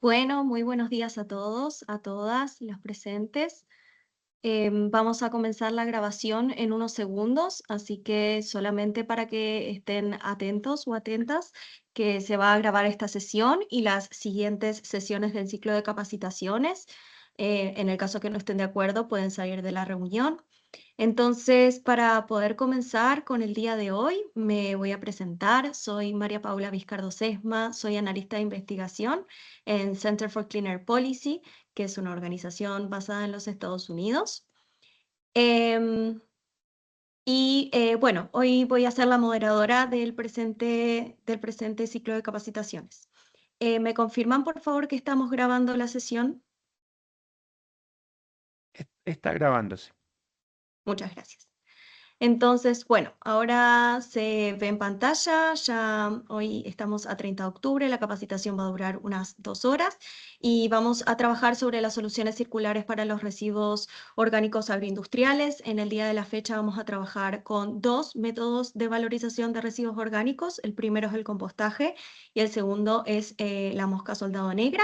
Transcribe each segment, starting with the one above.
Bueno, muy buenos días a todos, a todas los presentes. Vamos a comenzar la grabación en unos segundos, así que solamente para que estén atentos o atentas, que se va a grabar esta sesión y las siguientes sesiones del ciclo de capacitaciones. En el caso que no estén de acuerdo, pueden salir de la reunión. Entonces, para poder comenzar con el día de hoy, me voy a presentar. Soy María Paula Vizcardo Sesma, soy analista de investigación en Center for Cleaner Policy, que es una organización basada en los Estados Unidos. Em, bueno, hoy voy a ser la moderadora del presente ciclo de capacitaciones. ¿Me confirman, por favor, que estamos grabando la sesión? Está grabándose. Muchas gracias. Entonces, bueno, ahora se ve en pantalla, ya hoy estamos a 30 de octubre, la capacitación va a durar unas 2 horas y vamos a trabajar sobre las soluciones circulares para los residuos orgánicos agroindustriales. En el día de la fecha vamos a trabajar con dos métodos de valorización de residuos orgánicos. El primero es el compostaje y el segundo es la mosca soldado negra.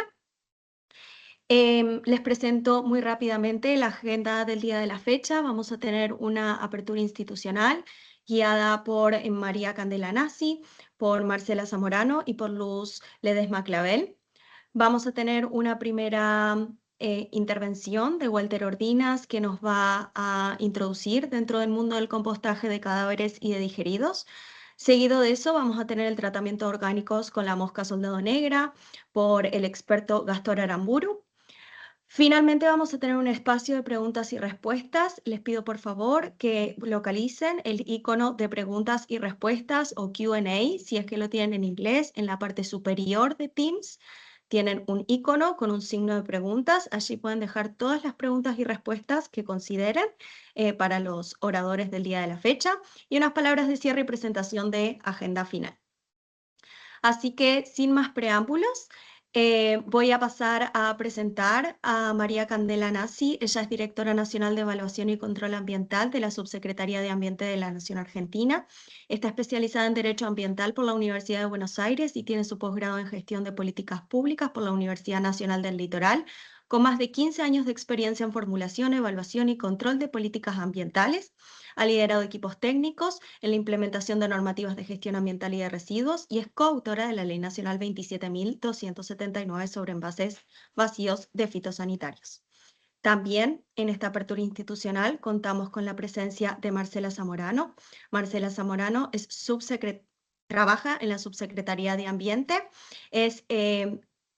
Les presento muy rápidamente la agenda del día de la fecha. Vamos a tener una apertura institucional guiada por María Candela Nasi, por Marcela Zamorano y por Luz Ledesma Clavel. Vamos a tener una primera intervención de Walter Ordinas que nos va a introducir dentro del mundo del compostaje de cadáveres y de digeridos. Seguido de eso vamos a tener el tratamiento de orgánicos con la mosca soldado negra por el experto Gastón Aramburu. Finalmente vamos a tener un espacio de preguntas y respuestas. Les pido por favor que localicen el icono de preguntas y respuestas o Q&A, si es que lo tienen en inglés, en la parte superior de Teams. Tienen un icono con un signo de preguntas. Allí pueden dejar todas las preguntas y respuestas que consideren para los oradores del día de la fecha y unas palabras de cierre y presentación de agenda final. Así que, sin más preámbulos, voy a pasar a presentar a María Candela Nasi. Ella es directora nacional de Evaluación y Control Ambiental de la Subsecretaría de Ambiente de la Nación Argentina. Está especializada en Derecho Ambiental por la Universidad de Buenos Aires y tiene su posgrado en Gestión de Políticas Públicas por la Universidad Nacional del Litoral, con más de 15 años de experiencia en formulación, evaluación y control de políticas ambientales. Ha liderado equipos técnicos en la implementación de normativas de gestión ambiental y de residuos y es coautora de la Ley Nacional 27.279 sobre envases vacíos de fitosanitarios. También en esta apertura institucional contamos con la presencia de Marcela Zamorano. Marcela Zamorano es trabaja en la Subsecretaría de Ambiente, es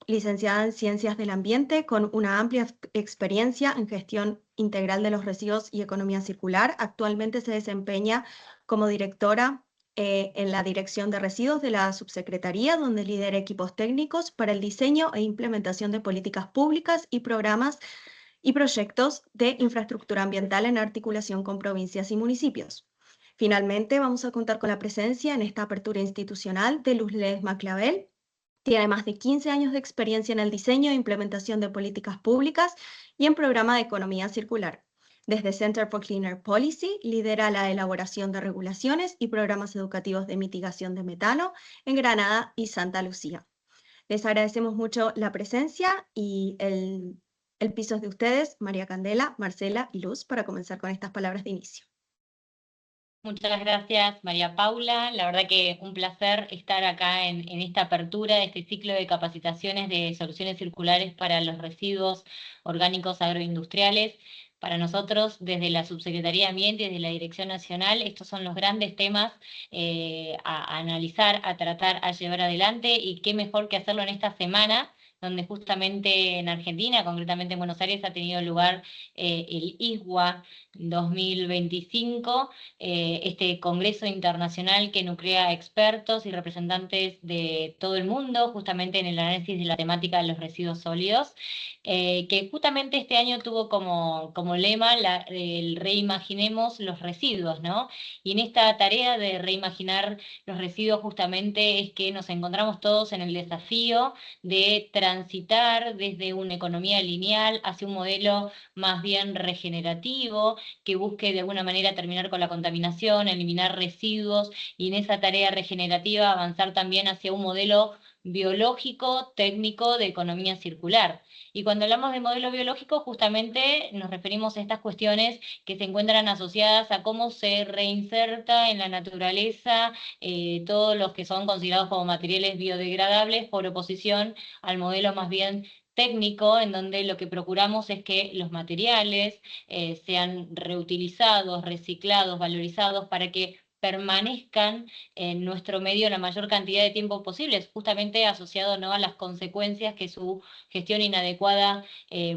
licenciada en Ciencias del Ambiente con una amplia experiencia en gestión integral de los residuos y economía circular. Actualmente se desempeña como directora en la Dirección de Residuos de la Subsecretaría, donde lidera equipos técnicos para el diseño e implementación de políticas públicas y programas y proyectos de infraestructura ambiental en articulación con provincias y municipios. Finalmente, vamos a contar con la presencia en esta apertura institucional de Luz Ledesma Clavel. Tiene más de 15 años de experiencia en el diseño e implementación de políticas públicas y en programa de economía circular. Desde Center for Cleaner Policy lidera la elaboración de regulaciones y programas educativos de mitigación de metano en Granada y Santa Lucía. Les agradecemos mucho la presencia y el piso es de ustedes, María Candela, Marcela y Luz, para comenzar con estas palabras de inicio. Muchas gracias, María Paula. La verdad que un placer estar acá en esta apertura de este ciclo de capacitaciones de soluciones circulares para los residuos orgánicos agroindustriales. Para nosotros, desde la Subsecretaría de Ambiente y desde la Dirección Nacional, estos son los grandes temas a analizar, a tratar, a llevar adelante, y qué mejor que hacerlo en esta semana, donde justamente en Argentina, concretamente en Buenos Aires, ha tenido lugar el ISWA 2025, este congreso internacional que nuclea expertos y representantes de todo el mundo, justamente en el análisis de la temática de los residuos sólidos, que justamente este año tuvo como lema el reimaginemos los residuos, ¿no? Y en esta tarea de reimaginar los residuos justamente es que nos encontramos todos en el desafío de transitar desde una economía lineal hacia un modelo más bien regenerativo, que busque de alguna manera terminar con la contaminación, eliminar residuos y en esa tarea regenerativa avanzar también hacia un modelo biológico, técnico de economía circular. Y cuando hablamos de modelo biológico, justamente nos referimos a estas cuestiones que se encuentran asociadas a cómo se reinserta en la naturaleza todos los que son considerados como materiales biodegradables, por oposición al modelo más bien técnico, en donde lo que procuramos es que los materiales sean reutilizados, reciclados, valorizados, para que permanezcan en nuestro medio la mayor cantidad de tiempo posible, justamente asociado, ¿no?, a las consecuencias que su gestión inadecuada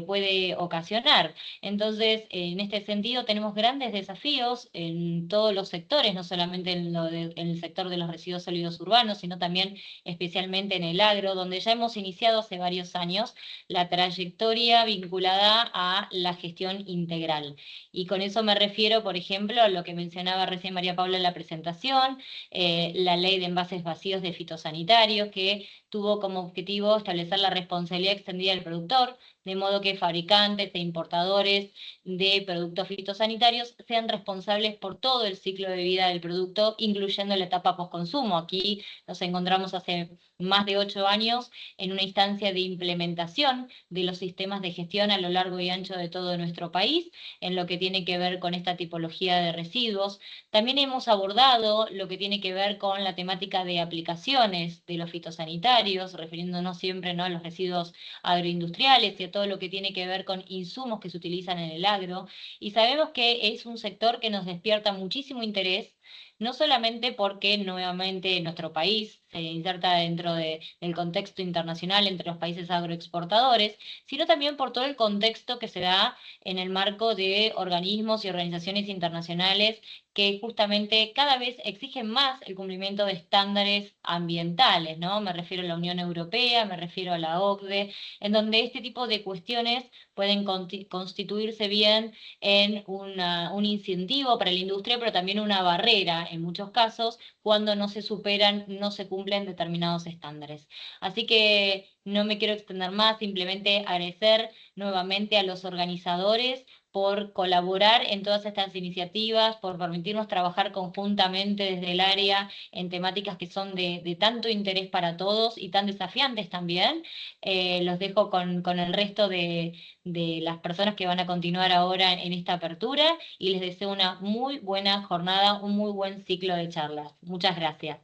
puede ocasionar. Entonces, en este sentido, tenemos grandes desafíos en todos los sectores, no solamente en el sector de los residuos sólidos urbanos, sino también especialmente en el agro, donde ya hemos iniciado hace varios años la trayectoria vinculada a la gestión integral. Y con eso me refiero, por ejemplo, a lo que mencionaba recién María Paula en la presentación, la ley de envases vacíos de fitosanitarios, que tuvo como objetivo establecer la responsabilidad extendida del productor, de modo que fabricantes e importadores de productos fitosanitarios sean responsables por todo el ciclo de vida del producto, incluyendo la etapa postconsumo. Aquí nos encontramos hace más de 8 años en una instancia de implementación de los sistemas de gestión a lo largo y ancho de todo nuestro país, en lo que tiene que ver con esta tipología de residuos. También hemos abordado lo que tiene que ver con la temática de aplicaciones de los fitosanitarios, refiriéndonos siempre, ¿no?, a los residuos agroindustriales y a todo lo que tiene que ver con insumos que se utilizan en el agro. Y sabemos que es un sector que nos despierta muchísimo interés, no solamente porque nuevamente nuestro país se inserta dentro del contexto internacional entre los países agroexportadores, sino también por todo el contexto que se da en el marco de organismos y organizaciones internacionales que justamente cada vez exigen más el cumplimiento de estándares ambientales, ¿no? Me refiero a la Unión Europea, me refiero a la OCDE, en donde este tipo de cuestiones pueden constituirse bien en un incentivo para la industria, pero también una barrera en muchos casos cuando no se superan, no se cumplen determinados estándares. Así que no me quiero extender más, simplemente agradecer nuevamente a los organizadores por colaborar en todas estas iniciativas, por permitirnos trabajar conjuntamente desde el área en temáticas que son de tanto interés para todos y tan desafiantes también. Los dejo con el resto de las personas que van a continuar ahora en esta apertura y les deseo una muy buena jornada, un muy buen ciclo de charlas. Muchas gracias.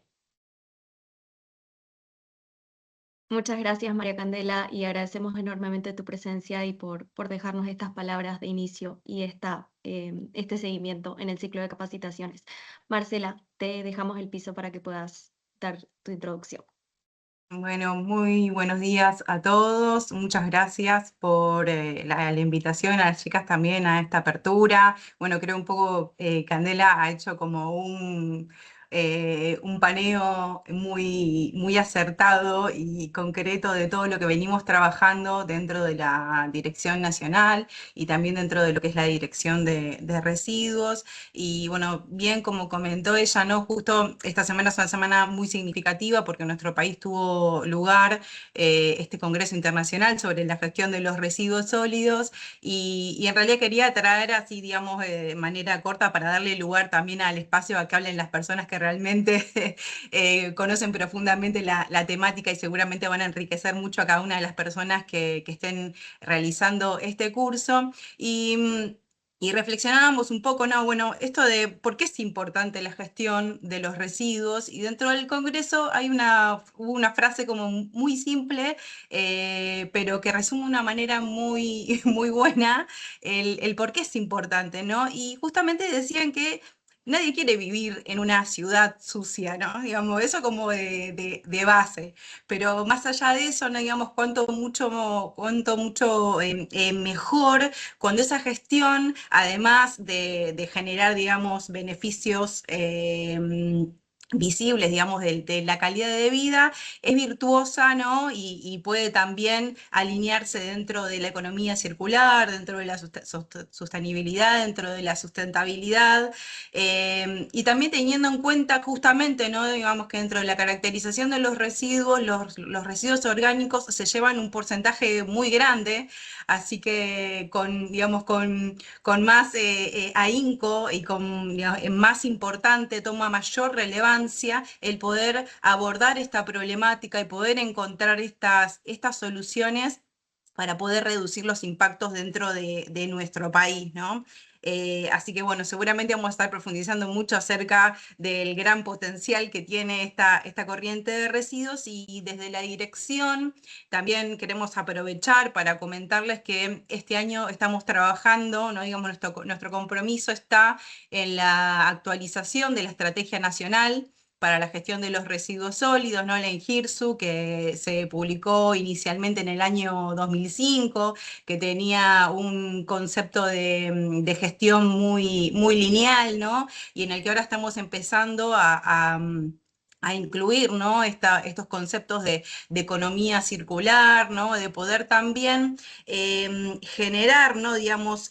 Muchas gracias, María Candela, y agradecemos enormemente tu presencia y por dejarnos estas palabras de inicio y este seguimiento en el ciclo de capacitaciones. Marcela, te dejamos el piso para que puedas dar tu introducción. Bueno, muy buenos días a todos. Muchas gracias por la invitación, a las chicas también a esta apertura. Bueno, creo un poco Candela ha hecho como un paneo muy acertado y concreto de todo lo que venimos trabajando dentro de la Dirección Nacional y también dentro de lo que es la Dirección de Residuos. Y bueno, bien como comentó ella, ¿no? Justo esta semana es una semana muy significativa porque en nuestro país tuvo lugar este Congreso Internacional sobre la gestión de los residuos sólidos y en realidad quería traer así, digamos, de manera corta para darle lugar también al espacio a que hablen las personas que realmente conocen profundamente la temática y seguramente van a enriquecer mucho a cada una de las personas que estén realizando este curso. Y reflexionábamos un poco, ¿no? Bueno, esto de por qué es importante la gestión de los residuos, y dentro del Congreso hubo una frase como muy simple, pero que resume de una manera muy, muy buena el por qué es importante, ¿no? Y justamente decían que nadie quiere vivir en una ciudad sucia, ¿no? Digamos, eso como de base. Pero más allá de eso, ¿no? Digamos, cuánto mucho mejor cuando esa gestión, además de generar, digamos, beneficios visibles, digamos, de la calidad de vida, es virtuosa, ¿no? Y puede también alinearse dentro de la economía circular, dentro de la sostenibilidad, dentro de la sustentabilidad, y también teniendo en cuenta justamente, ¿no? Digamos que dentro de la caracterización de los residuos, los residuos orgánicos se llevan un porcentaje muy grande, así que digamos, con más ahínco y con, digamos, más importante, toma mayor relevancia importancia el poder abordar esta problemática y poder encontrar estas soluciones para poder reducir los impactos dentro de nuestro país, ¿no? Así que bueno, seguramente vamos a estar profundizando mucho acerca del gran potencial que tiene esta corriente de residuos, y desde la dirección también queremos aprovechar para comentarles que este año estamos trabajando, ¿no? Digamos, nuestro compromiso está en la actualización de la Estrategia Nacional para la Gestión de los Residuos Sólidos, ¿no? La ENGIRSU, que se publicó inicialmente en el año 2005, que tenía un concepto de gestión muy lineal, ¿no? Y en el que ahora estamos empezando a incluir, ¿no? Estos conceptos de economía circular, ¿no? De poder también generar, ¿no? Digamos,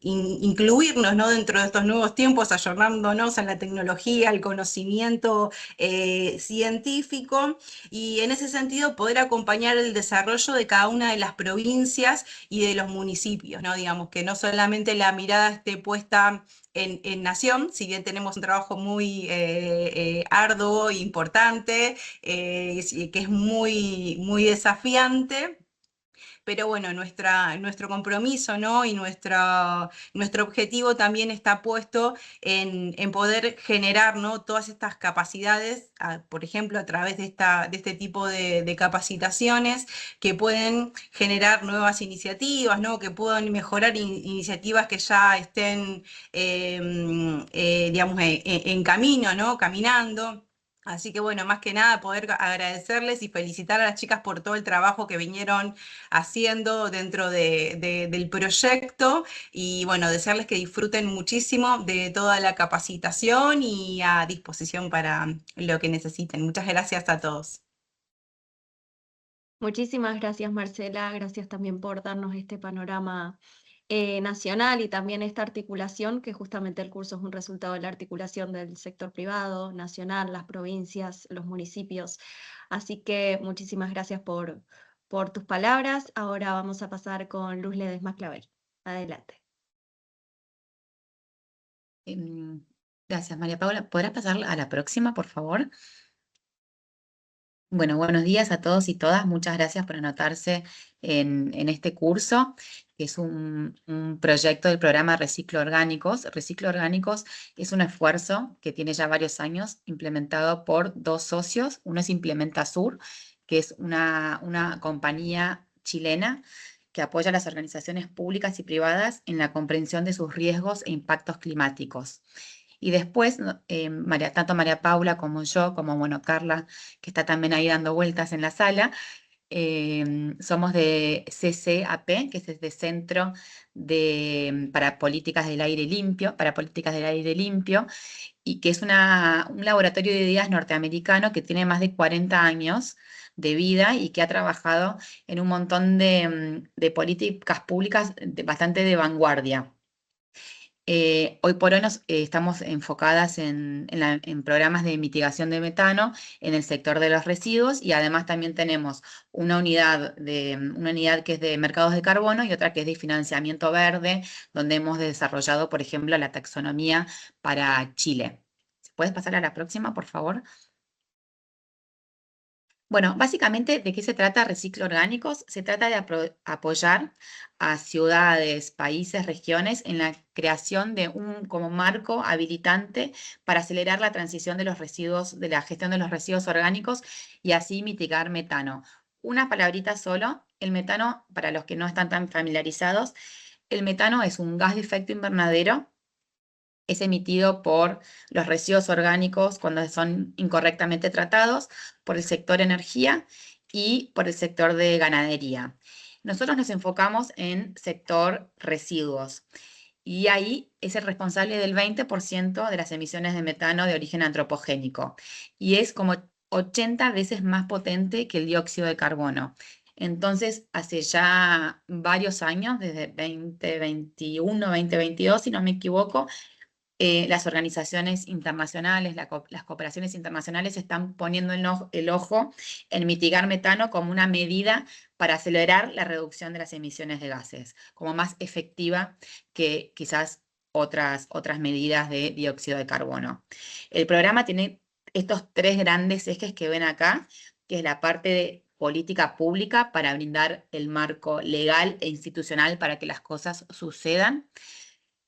incluirnos, ¿no? Dentro de estos nuevos tiempos, ayornándonos a la tecnología, al conocimiento científico, y en ese sentido poder acompañar el desarrollo de cada una de las provincias y de los municipios, ¿no? Digamos, que no solamente la mirada esté puesta en nación, si bien tenemos un trabajo muy arduo e importante, que es muy desafiante, pero bueno, nuestro compromiso, ¿no? Y nuestro objetivo también está puesto en poder generar, ¿no? Todas estas capacidades, por ejemplo, a través de este tipo de capacitaciones, que pueden generar nuevas iniciativas, ¿no? Que puedan mejorar iniciativas que ya estén, digamos, en camino, ¿no? Caminando. Así que bueno, más que nada poder agradecerles y felicitar a las chicas por todo el trabajo que vinieron haciendo dentro del proyecto, y bueno, desearles que disfruten muchísimo de toda la capacitación y a disposición para lo que necesiten. Muchas gracias a todos. Muchísimas gracias, Marcela. Gracias también por darnos este panorama nacional y también esta articulación, que justamente el curso es un resultado de la articulación del sector privado, nacional, las provincias, los municipios. Así que muchísimas gracias por tus palabras. Ahora vamos a pasar con Luz Ledesma Clavel. Adelante. Gracias, María Paula. ¿Podrás pasar a la próxima, por favor? Bueno, buenos días a todos y todas. Muchas gracias por anotarse en este curso, que es un proyecto del programa Reciclo Orgánicos. Reciclo Orgánicos es un esfuerzo que tiene ya varios años, implementado por dos socios. Uno es Implementa Sur, que es una compañía chilena que apoya a las organizaciones públicas y privadas en la comprensión de sus riesgos e impactos climáticos. Y después, tanto María Paula como yo, como bueno, Carla, que está también ahí dando vueltas en la sala, somos de CCAP, que es de Centro para Políticas del Aire Limpio, y que es un laboratorio de ideas norteamericano que tiene más de 40 años de vida y que ha trabajado en un montón de políticas públicas bastante de vanguardia. Hoy por hoy estamos enfocadas en programas de mitigación de metano en el sector de los residuos, y además también tenemos una unidad que es de mercados de carbono y otra que es de financiamiento verde, donde hemos desarrollado, por ejemplo, la taxonomía para Chile. ¿Puedes pasar a la próxima, por favor? Bueno, básicamente, ¿de qué se trata Reciclo Orgánicos? Se trata de apoyar a ciudades, países, regiones en la creación de como marco habilitante para acelerar la transición de los residuos, de la gestión de los residuos orgánicos, y así mitigar metano. Una palabrita solo: el metano, para los que no están tan familiarizados, el metano es un gas de efecto invernadero. Es emitido por los residuos orgánicos cuando son incorrectamente tratados, por el sector energía y por el sector de ganadería. Nosotros nos enfocamos en sector residuos, y ahí es el responsable del 20% de las emisiones de metano de origen antropogénico, y es como 80 veces más potente que el dióxido de carbono. Entonces, hace ya varios años, desde 2021, 2022, si no me equivoco, las organizaciones internacionales, las cooperaciones internacionales están poniendo el ojo en mitigar metano como una medida para acelerar la reducción de las emisiones de gases, como más efectiva que quizás otras medidas de dióxido de carbono. El programa tiene estos 3 grandes ejes que ven acá, que es la parte de política pública para brindar el marco legal e institucional para que las cosas sucedan.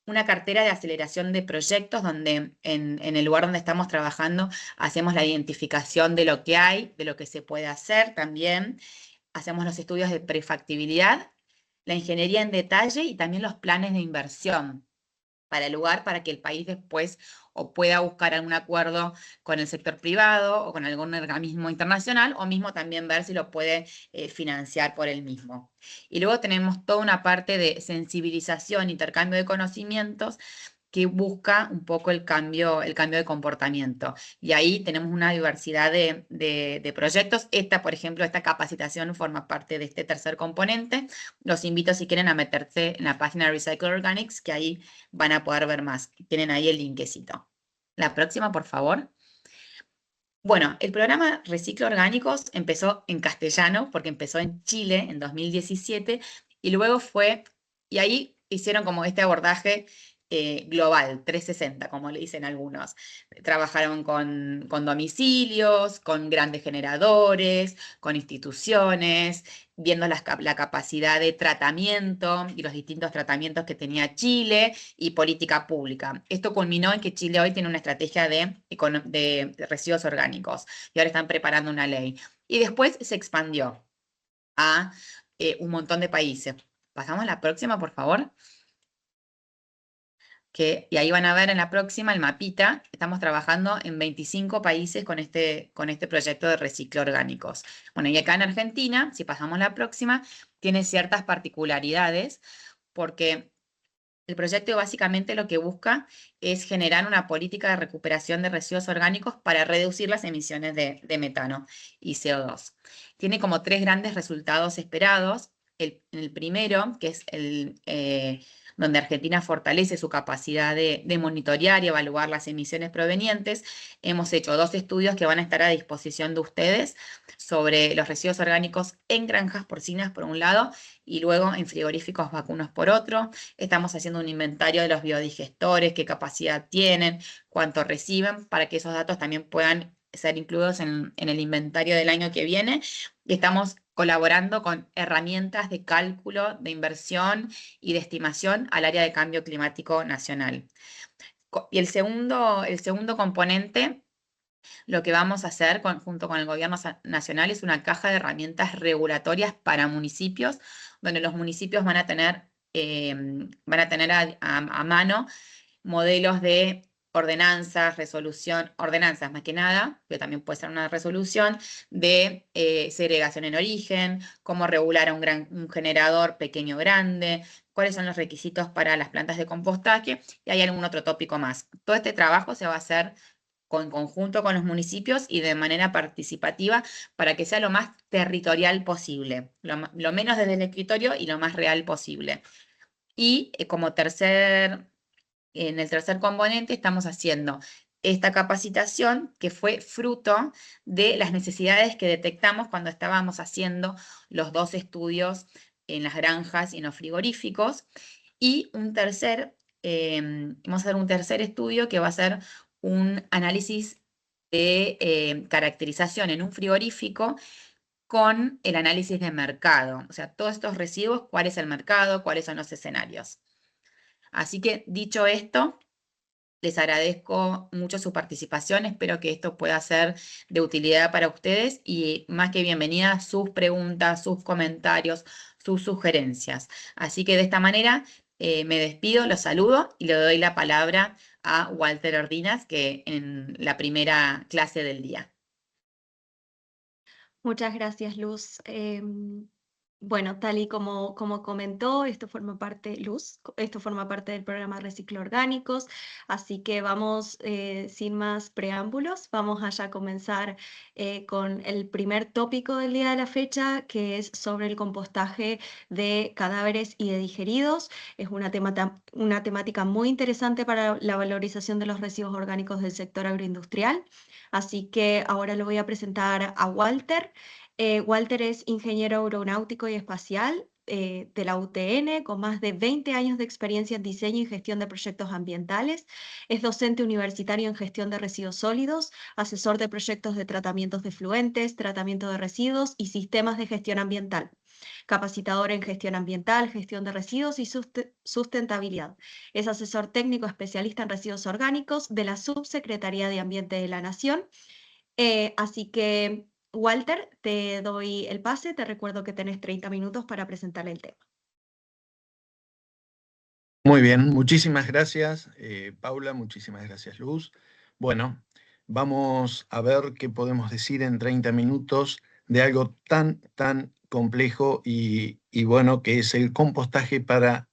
Una cartera de aceleración de proyectos donde en el lugar donde estamos trabajando hacemos la identificación de lo que hay, de lo que se puede hacer también. Hacemos los estudios de prefactibilidad, la ingeniería en detalle y también los planes de inversión para el lugar, para que el país después o pueda buscar algún acuerdo con el sector privado o con algún organismo internacional, o mismo también ver si lo puede financiar por él mismo. Y luego tenemos toda una parte de sensibilización, intercambio de conocimientos, que busca un poco el cambio de comportamiento. Y ahí tenemos una diversidad de proyectos. Por ejemplo, esta capacitación forma parte de este tercer componente. Los invito, si quieren, a meterse en la página de Recycle Organics, que ahí van a poder ver más. Tienen ahí el linkecito. La próxima, por favor. Bueno, el programa Reciclo Orgánicos empezó en castellano, porque empezó en Chile en 2017, y luego y ahí hicieron como este abordaje global, 360, como le dicen algunos. Trabajaron con domicilios, con grandes generadores, con instituciones, viendo la capacidad de tratamiento y los distintos tratamientos que tenía Chile y política pública. Esto culminó en que Chile hoy tiene una estrategia de residuos orgánicos y ahora están preparando una ley. Y después se expandió a un montón de países. Pasamos a la próxima, por favor. Y ahí van a ver en la próxima el mapita. Estamos trabajando en 25 países con este proyecto de reciclo orgánicos. Bueno, y acá en Argentina, si pasamos a la próxima, tiene ciertas particularidades, porque el proyecto básicamente lo que busca es generar una política de recuperación de residuos orgánicos para reducir las emisiones de metano y CO2. Tiene como 3 grandes resultados esperados. El primero, que es donde Argentina fortalece su capacidad de monitorear y evaluar las emisiones provenientes. Hemos hecho 2 estudios que van a estar a disposición de ustedes sobre los residuos orgánicos en granjas porcinas por un lado y luego en frigoríficos vacunos por otro. Estamos haciendo un inventario de los biodigestores, qué capacidad tienen, cuánto reciben, para que esos datos también puedan ser incluidos en el inventario del año que viene. Y estamos colaborando con herramientas de cálculo, de inversión y de estimación al área de cambio climático nacional. Y el segundo componente, lo que vamos a hacer junto con el gobierno nacional, es una caja de herramientas regulatorias para municipios, donde los municipios van a tener a mano modelos de ordenanzas más que nada, pero también puede ser una resolución de segregación en origen, cómo regular a un generador pequeño o grande, cuáles son los requisitos para las plantas de compostaje, y hay algún otro tópico más. Todo este trabajo se va a hacer en conjunto con los municipios y de manera participativa para que sea lo más territorial posible, lo menos desde el escritorio y lo más real posible. Y en el tercer componente estamos haciendo esta capacitación que fue fruto de las necesidades que detectamos cuando estábamos haciendo los 2 estudios en las granjas y en los frigoríficos. Y vamos a hacer un tercer estudio que va a ser un análisis de caracterización en un frigorífico con el análisis de mercado. O sea, todos estos residuos, cuál es el mercado, cuáles son los escenarios. Así que, dicho esto, les agradezco mucho su participación. Espero que esto pueda ser de utilidad para ustedes y más que bienvenidas sus preguntas, sus comentarios, sus sugerencias. Así que de esta manera me despido, los saludo y le doy la palabra a Walter Ordinas, que en la primera clase del día. Muchas gracias, Luz. Bueno, tal y como comentó, esto forma parte del programa Reciclo Orgánicos, así que vamos, sin más preámbulos, vamos allá a comenzar con el primer tópico del día de la fecha, que es sobre el compostaje de cadáveres y de digeridos. Es una temática muy interesante para la valorización de los residuos orgánicos del sector agroindustrial, así que ahora lo voy a presentar a Walter. Walter es ingeniero aeronáutico y espacial, de la UTN, con más de 20 años de experiencia en diseño y gestión de proyectos ambientales. Es docente universitario en gestión de residuos sólidos, asesor de proyectos de tratamientos de efluentes, tratamiento de residuos y sistemas de gestión ambiental. Capacitador en gestión ambiental, gestión de residuos y sustentabilidad. Es asesor técnico especialista en residuos orgánicos de la Subsecretaría de Ambiente de la Nación. Así que, Walter, te doy el pase. Te recuerdo que tenés 30 minutos para presentar el tema. Muy bien, muchísimas gracias, Paula, muchísimas gracias, Luz. Bueno, vamos a ver qué podemos decir en 30 minutos de algo tan complejo y bueno, que es el compostaje para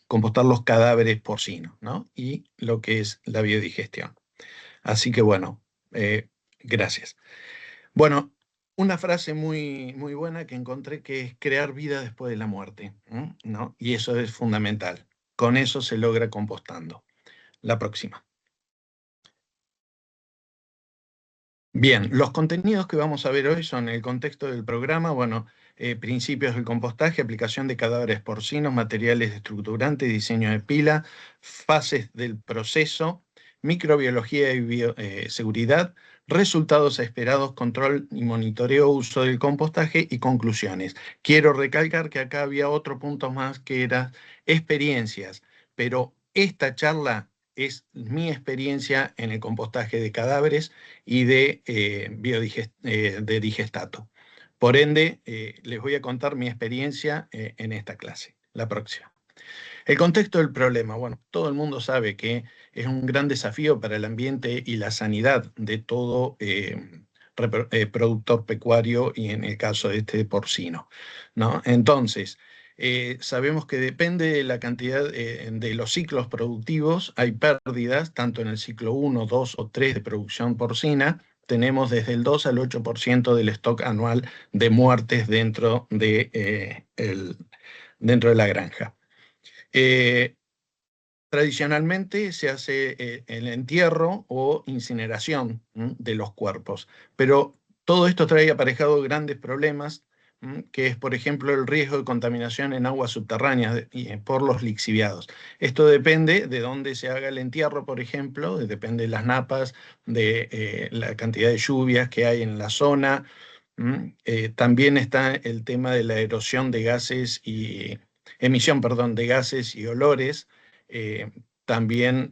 compostar los cadáveres porcinos, ¿no? Y lo que es la biodigestión. Así que bueno, gracias. Bueno, una frase muy buena que encontré, que es crear vida después de la muerte, ¿no? Y eso es fundamental. Con eso se logra compostando. La próxima. Bien, los contenidos que vamos a ver hoy son el contexto del programa, bueno, principios del compostaje, aplicación de cadáveres porcinos, materiales estructurantes, diseño de pila, fases del proceso, microbiología y seguridad, resultados esperados, control y monitoreo, uso del compostaje y conclusiones. Quiero recalcar que acá había otro punto más que era experiencias, pero esta charla es mi experiencia en el compostaje de cadáveres y de digestato. Por ende, les voy a contar mi experiencia en esta clase. La próxima. El contexto del problema. Bueno, todo el mundo sabe que es un gran desafío para el ambiente y la sanidad de todo productor pecuario y en el caso de este porcino, ¿no? Entonces, sabemos que depende de la cantidad de los ciclos productivos, hay pérdidas tanto en el ciclo 1, 2 o 3 de producción porcina. Tenemos desde el 2 al 8% del stock anual de muertes dentro de la granja. Tradicionalmente se hace el entierro o incineración de los cuerpos, pero todo esto trae aparejado grandes problemas, que es, por ejemplo, el riesgo de contaminación en aguas subterráneas por los lixiviados. Esto depende de dónde se haga el entierro, por ejemplo, depende de las napas, de la cantidad de lluvias que hay en la zona. También está el tema de la erosión de gases y emisión, perdón, de gases y olores. También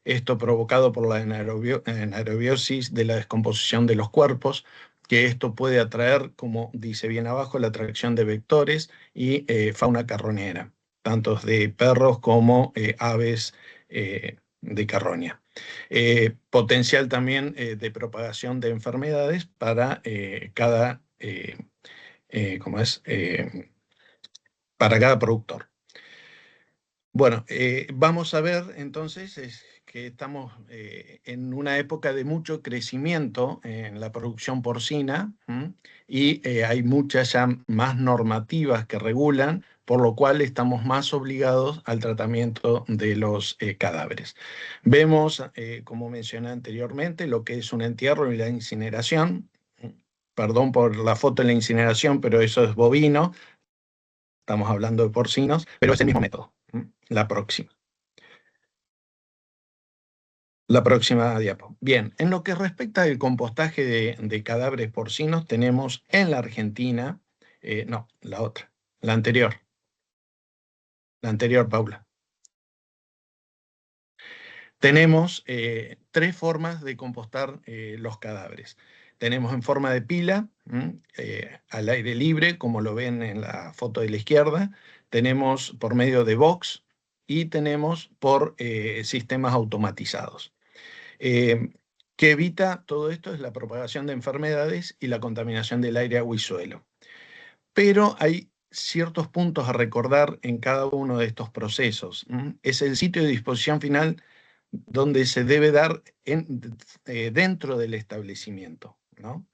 esto provocado por la anaerobiosis de la descomposición de los cuerpos, que esto puede atraer, como dice bien abajo, la atracción de vectores y fauna carroñera, tanto de perros como aves de carroña. Potencial también de propagación de enfermedades para para cada productor. Bueno, vamos a ver entonces que estamos en una época de mucho crecimiento en la producción porcina y hay muchas ya más normativas que regulan, por lo cual estamos más obligados al tratamiento de los cadáveres. Vemos, como mencioné anteriormente, lo que es un entierro y la incineración. Perdón por la foto de la incineración, pero eso es bovino. Estamos hablando de porcinos, pero es el mismo método. La próxima. La próxima diapo. Bien, en lo que respecta al compostaje de cadáveres porcinos, tenemos en la Argentina, no, la otra, la anterior. La anterior, Paula. Tenemos 3 formas de compostar los cadáveres. Tenemos en forma de pila, al aire libre, como lo ven en la foto de la izquierda. Tenemos por medio de box y tenemos por sistemas automatizados. Que evita todo esto es la propagación de enfermedades y la contaminación del aire, agua y suelo. Pero hay ciertos puntos a recordar en cada uno de estos procesos. Es el sitio de disposición final donde se debe dar dentro del establecimiento, ¿no?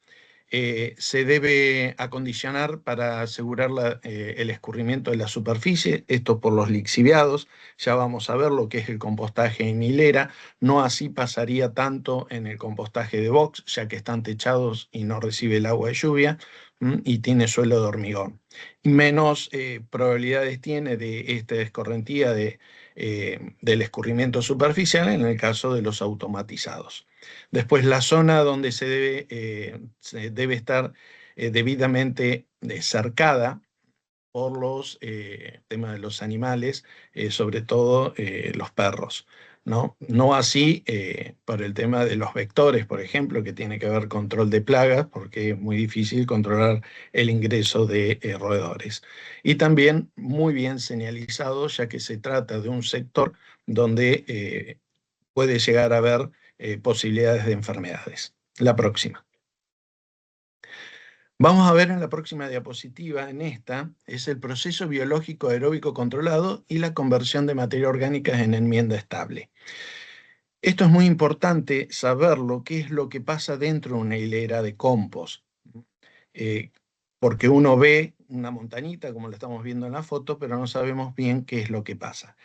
Se debe acondicionar para asegurar el escurrimiento de la superficie, esto por los lixiviados. Ya vamos a ver lo que es el compostaje en hilera. No así pasaría tanto en el compostaje de box, ya que están techados y no recibe el agua de lluvia. y tiene suelo de hormigón. Y menos probabilidades tiene de esta escorrentía del escurrimiento superficial en el caso de los automatizados. Después, la zona donde se debe estar debidamente cercada por los temas de los animales, sobre todo los perros, ¿no? No así por el tema de los vectores, por ejemplo, que tiene que ver control de plagas, porque es muy difícil controlar el ingreso de roedores. Y también muy bien señalizado, ya que se trata de un sector donde puede llegar a haber posibilidades de enfermedades. La próxima. Vamos a ver en la próxima diapositiva, en esta, es el proceso biológico aeróbico controlado y la conversión de materia orgánica en enmienda estable. Esto es muy importante saberlo, qué es lo que pasa dentro de una hilera de compost. Porque uno ve una montañita, como lo estamos viendo en la foto, pero no sabemos bien qué es lo que pasa.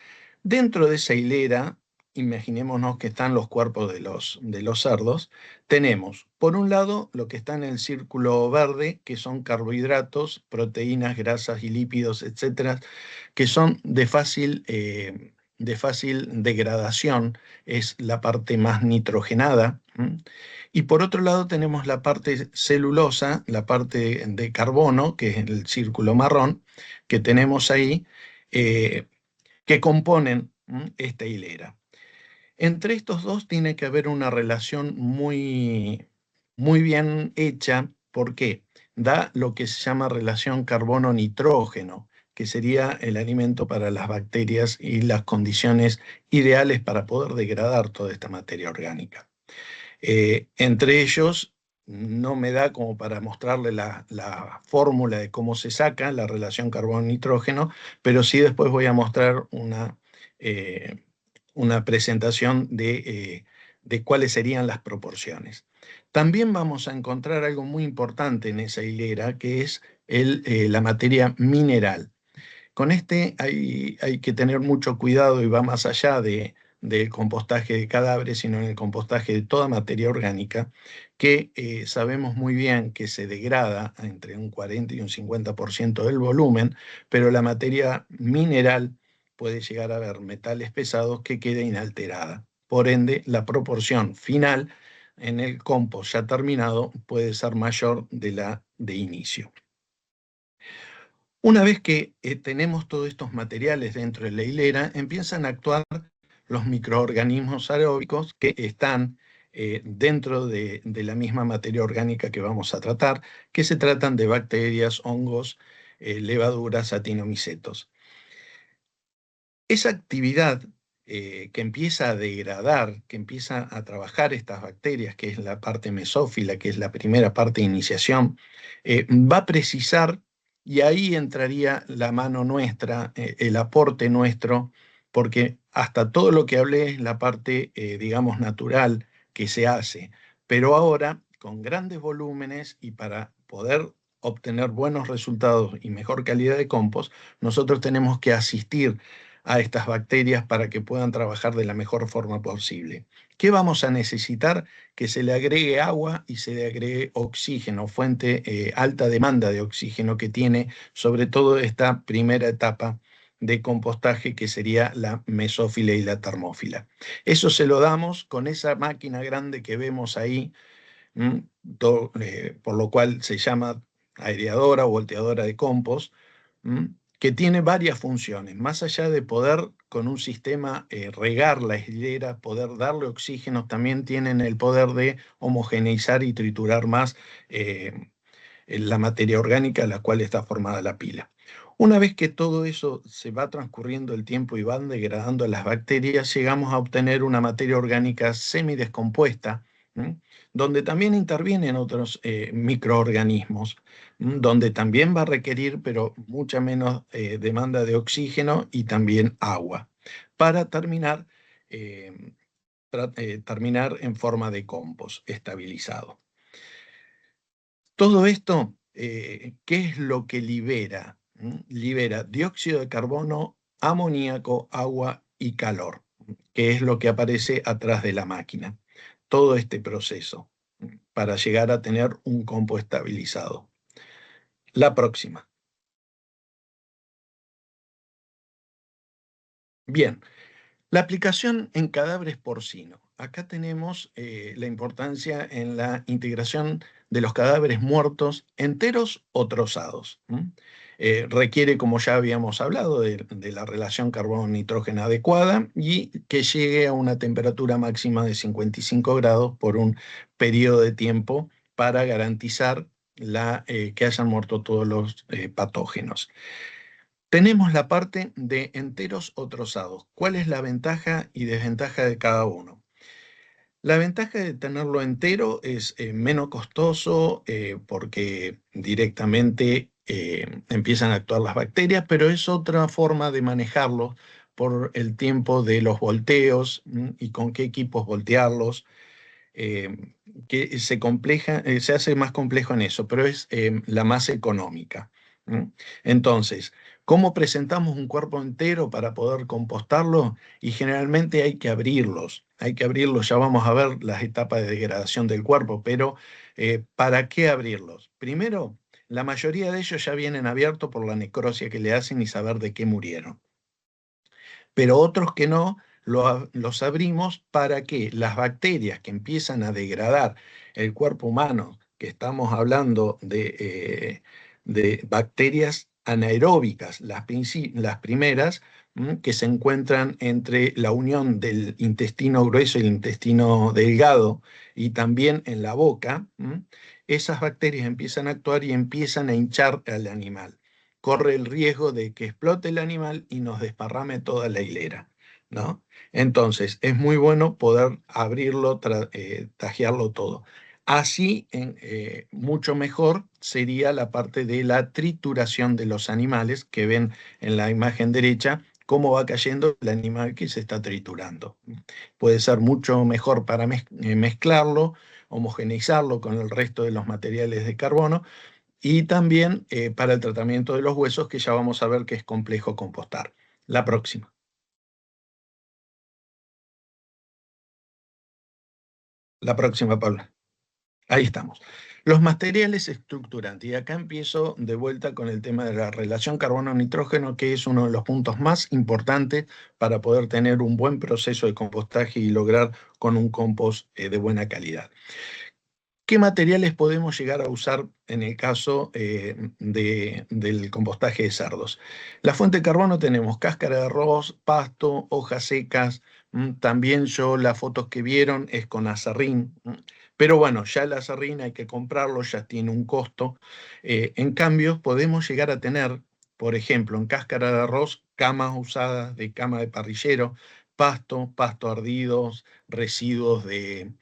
Dentro de esa hilera, imaginémonos que están los cuerpos de los cerdos, tenemos, por un lado, lo que está en el círculo verde, que son carbohidratos, proteínas, grasas y lípidos, etcétera, que son de fácil degradación, es la parte más nitrogenada. Y por otro lado tenemos la parte celulosa, la parte de carbono, que es el círculo marrón, que tenemos ahí, que componen esta hilera. Entre estos dos tiene que haber una relación muy, muy bien hecha, porque da lo que se llama relación carbono-nitrógeno, que sería el alimento para las bacterias y las condiciones ideales para poder degradar toda esta materia orgánica. Entre ellos, no me da como para mostrarle la fórmula de cómo se saca la relación carbono-nitrógeno, pero sí después voy a mostrar una presentación de cuáles serían las proporciones. También vamos a encontrar algo muy importante en esa hilera, que es la materia mineral. Con este hay que tener mucho cuidado y va más allá del compostaje de cadáveres, sino en el compostaje de toda materia orgánica, que sabemos muy bien que se degrada entre un 40 y un 50% del volumen, pero la materia mineral puede llegar a haber metales pesados que quede inalterada. Por ende, la proporción final en el compost ya terminado puede ser mayor de la de inicio. Una vez que tenemos todos estos materiales dentro de la hilera, empiezan a actuar los microorganismos aeróbicos que están dentro de la misma materia orgánica que vamos a tratar, que se tratan de bacterias, hongos, levaduras, actinomicetos. Esa actividad que empieza a degradar, que empieza a trabajar estas bacterias, que es la parte mesófila, que es la primera parte de iniciación, va a precisar, y ahí entraría la mano nuestra, el aporte nuestro, porque hasta todo lo que hablé es la parte, digamos, natural que se hace, pero ahora, con grandes volúmenes y para poder obtener buenos resultados y mejor calidad de compost, nosotros tenemos que asistir a estas bacterias para que puedan trabajar de la mejor forma posible. ¿Qué vamos a necesitar? Que se le agregue agua y se le agregue oxígeno, fuente alta demanda de oxígeno que tiene sobre todo esta primera etapa de compostaje, que sería la mesófila y la termófila. Eso se lo damos con esa máquina grande que vemos ahí, por lo cual se llama aireadora o volteadora de compost, que tiene varias funciones, más allá de poder con un sistema regar la hilera, poder darle oxígeno, también tienen el poder de homogeneizar y triturar más la materia orgánica a la cual está formada la pila. Una vez que todo eso se va transcurriendo el tiempo y van degradando las bacterias, llegamos a obtener una materia orgánica semidescompuesta, donde también intervienen otros microorganismos, donde también va a requerir, pero mucha menos demanda de oxígeno y también agua, para terminar en forma de compost estabilizado. Todo esto, ¿qué es lo que libera? Libera dióxido de carbono, amoníaco, agua y calor, que es lo que aparece atrás de la máquina. Todo este proceso para llegar a tener un compost estabilizado. La próxima. Bien, la aplicación en cadáveres porcino. Acá tenemos la importancia en la integración de los cadáveres muertos enteros o trozados. Requiere, como ya habíamos hablado, de la relación carbono-nitrógeno adecuada y que llegue a una temperatura máxima de 55 grados por un periodo de tiempo para garantizar que hayan muerto todos los patógenos. Tenemos la parte de enteros o trozados. ¿Cuál es la ventaja y desventaja de cada uno? La ventaja de tenerlo entero es menos costoso porque directamente empiezan a actuar las bacterias, pero es otra forma de manejarlo por el tiempo de los volteos y con qué equipos voltearlos, que se hace más complejo en eso, pero es la más económica. Entonces, ¿cómo presentamos un cuerpo entero para poder compostarlo? Y generalmente hay que abrirlos, ya vamos a ver las etapas de degradación del cuerpo, pero ¿para qué abrirlos? Primero, la mayoría de ellos ya vienen abiertos por la necrosia que le hacen y saber de qué murieron. Pero otros que no, los abrimos para que las bacterias que empiezan a degradar el cuerpo humano, que estamos hablando de bacterias anaeróbicas, las primeras, que se encuentran entre la unión del intestino grueso y el intestino delgado y también en la boca, esas bacterias empiezan a actuar y empiezan a hinchar al animal. Corre el riesgo de que explote el animal y nos desparrame toda la hilera, ¿no? Entonces, es muy bueno poder abrirlo, tajearlo todo. Así, mucho mejor sería la parte de la trituración de los animales, que ven en la imagen derecha cómo va cayendo el animal que se está triturando. Puede ser mucho mejor para mezclarlo, homogeneizarlo con el resto de los materiales de carbono, y también para el tratamiento de los huesos, que ya vamos a ver que es complejo compostar. La próxima. La próxima, Paula. Ahí estamos. Los materiales estructurantes. Y acá empiezo de vuelta con el tema de la relación carbono-nitrógeno, que es uno de los puntos más importantes para poder tener un buen proceso de compostaje y lograr con un compost de buena calidad. ¿Qué materiales podemos llegar a usar en el caso del compostaje de cerdos? La fuente de carbono tenemos cáscara de arroz, pasto, hojas secas. También las fotos que vieron es con aserrín. Pero bueno, ya el aserrín hay que comprarlo, ya tiene un costo. En cambio, podemos llegar a tener, por ejemplo, en cáscara de arroz, camas usadas de cama de parrillero, pasto ardidos, residuos de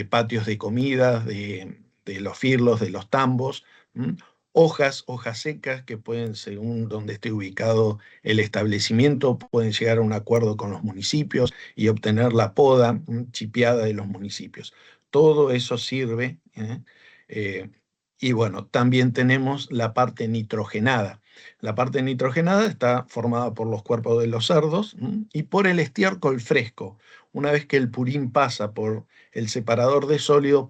patios de comidas, de los firlos, de los tambos, hojas secas que pueden, según donde esté ubicado el establecimiento, pueden llegar a un acuerdo con los municipios y obtener la poda chipeada de los municipios. Todo eso sirve. Y bueno, también tenemos la parte nitrogenada. La parte nitrogenada está formada por los cuerpos de los cerdos y por el estiércol fresco. Una vez que el purín pasa por el separador de sólidos,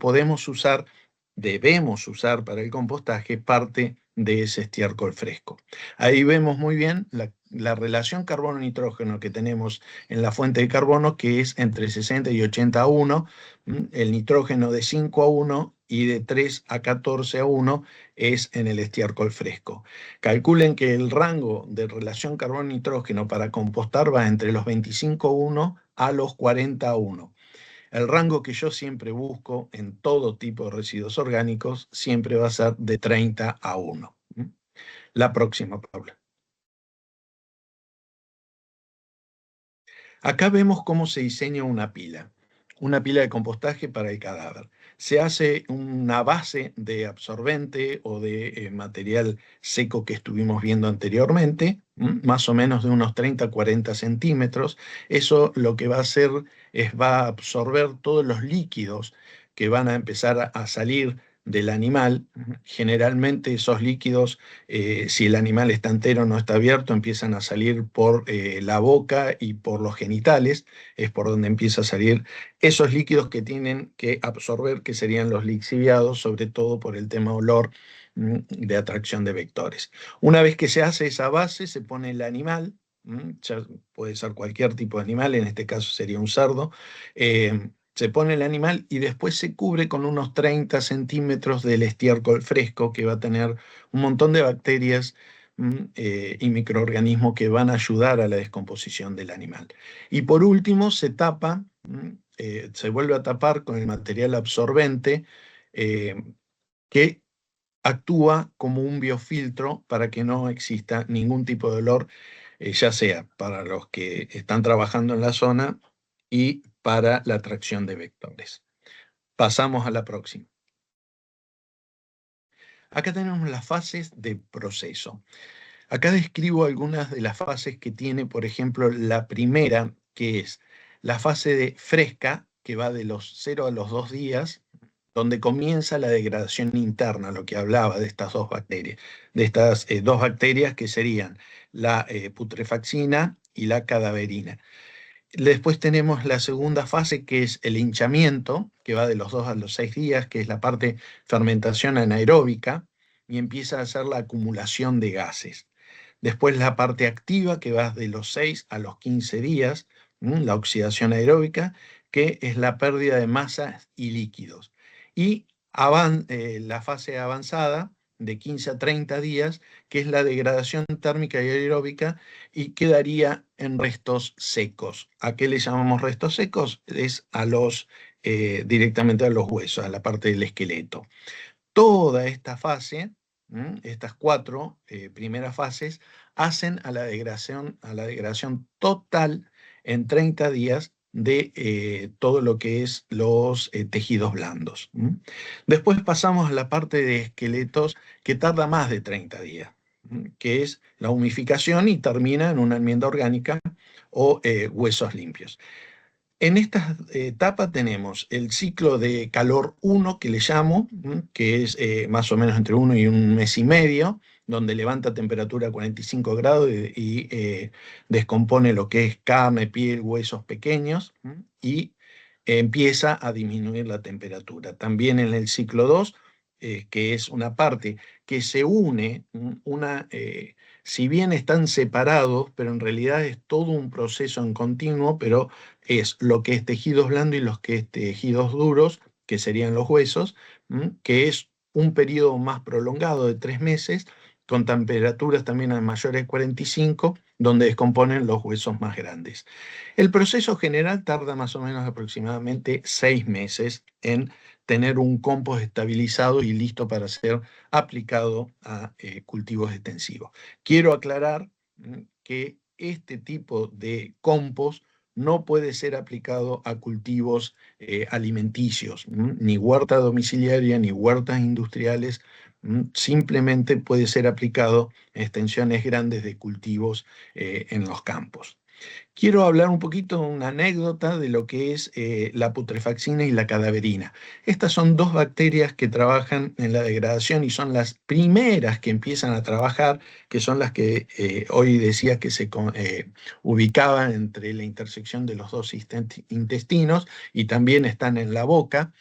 debemos usar para el compostaje parte de ese estiércol fresco. Ahí vemos muy bien la relación carbono-nitrógeno que tenemos en la fuente de carbono, que es entre 60 y 80 a 1, el nitrógeno de 5 a 1 y de 3 a 14 a 1 es en el estiércol fresco. Calculen que el rango de relación carbono-nitrógeno para compostar va entre los 25 a 1 a los 40 a 1. El rango que yo siempre busco en todo tipo de residuos orgánicos siempre va a ser de 30 a 1. La próxima, Paula. Acá vemos cómo se diseña una pila de compostaje para el cadáver. Se hace una base de absorbente o de material seco que estuvimos viendo anteriormente, más o menos de unos 30-40 centímetros. Eso lo que va a hacer es va a absorber todos los líquidos que van a empezar a salir del animal. Generalmente esos líquidos, si el animal está entero, no está abierto, empiezan a salir por la boca y por los genitales, es por donde empieza a salir esos líquidos que tienen que absorber, que serían los lixiviados, sobre todo por el tema olor de atracción de vectores. Una vez que se hace esa base, se pone el animal, ya puede ser cualquier tipo de animal, en este caso sería un cerdo, se pone el animal y después se cubre con unos 30 centímetros del estiércol fresco que va a tener un montón de bacterias y microorganismos que van a ayudar a la descomposición del animal. Y por último se tapa, se vuelve a tapar con el material absorbente que actúa como un biofiltro para que no exista ningún tipo de olor, ya sea para los que están trabajando en la zona y para la atracción de vectores. Pasamos a la próxima. Acá tenemos las fases de proceso. Acá describo algunas de las fases que tiene, por ejemplo, la primera, que es la fase de fresca, que va de los 0 a los 2 días, donde comienza la degradación interna, lo que hablaba de estas dos bacterias, dos bacterias que serían la putrefacina y la cadaverina. Después tenemos la segunda fase, que es el hinchamiento, que va de los 2 a los 6 días, que es la parte fermentación anaeróbica, y empieza a hacer la acumulación de gases. Después la parte activa, que va de los 6 a los 15 días, la oxidación aeróbica, que es la pérdida de masas y líquidos. Y la fase avanzada, de 15 a 30 días, que es la degradación térmica y aeróbica, y quedaría en restos secos. ¿A qué le llamamos restos secos? Es directamente a los huesos, a la parte del esqueleto. Toda esta fase, estas 4 primeras fases, hacen a la degradación total en 30 días de todo lo que es los tejidos blandos. Después pasamos a la parte de esqueletos, que tarda más de 30 días, que es la humificación y termina en una enmienda orgánica o huesos limpios. En esta etapa tenemos el ciclo de calor 1, que le llamo, que es más o menos entre 1 y 1 mes y medio, donde levanta temperatura a 45 grados y descompone lo que es carne, piel, huesos pequeños, y empieza a disminuir la temperatura. También en el ciclo 2, que es una parte que se une, si bien están separados, pero en realidad es todo un proceso en continuo, pero es lo que es tejidos blandos y los que es tejidos duros, que serían los huesos, que es un periodo más prolongado de 3 meses, con temperaturas también a mayores de 45, donde descomponen los huesos más grandes. El proceso general tarda más o menos aproximadamente 6 meses en tener un compost estabilizado y listo para ser aplicado a cultivos extensivos. Quiero aclarar que este tipo de compost no puede ser aplicado a cultivos alimenticios, ni huerta domiciliaria, ni huertas industriales. Simplemente puede ser aplicado en extensiones grandes de cultivos en los campos. Quiero hablar un poquito, una anécdota de lo que es la putrefacina y la cadaverina. Estas son 2 bacterias que trabajan en la degradación y son las primeras que empiezan a trabajar, que son las que hoy decía que se ubicaban entre la intersección de los 2 intestinos y también están en la boca.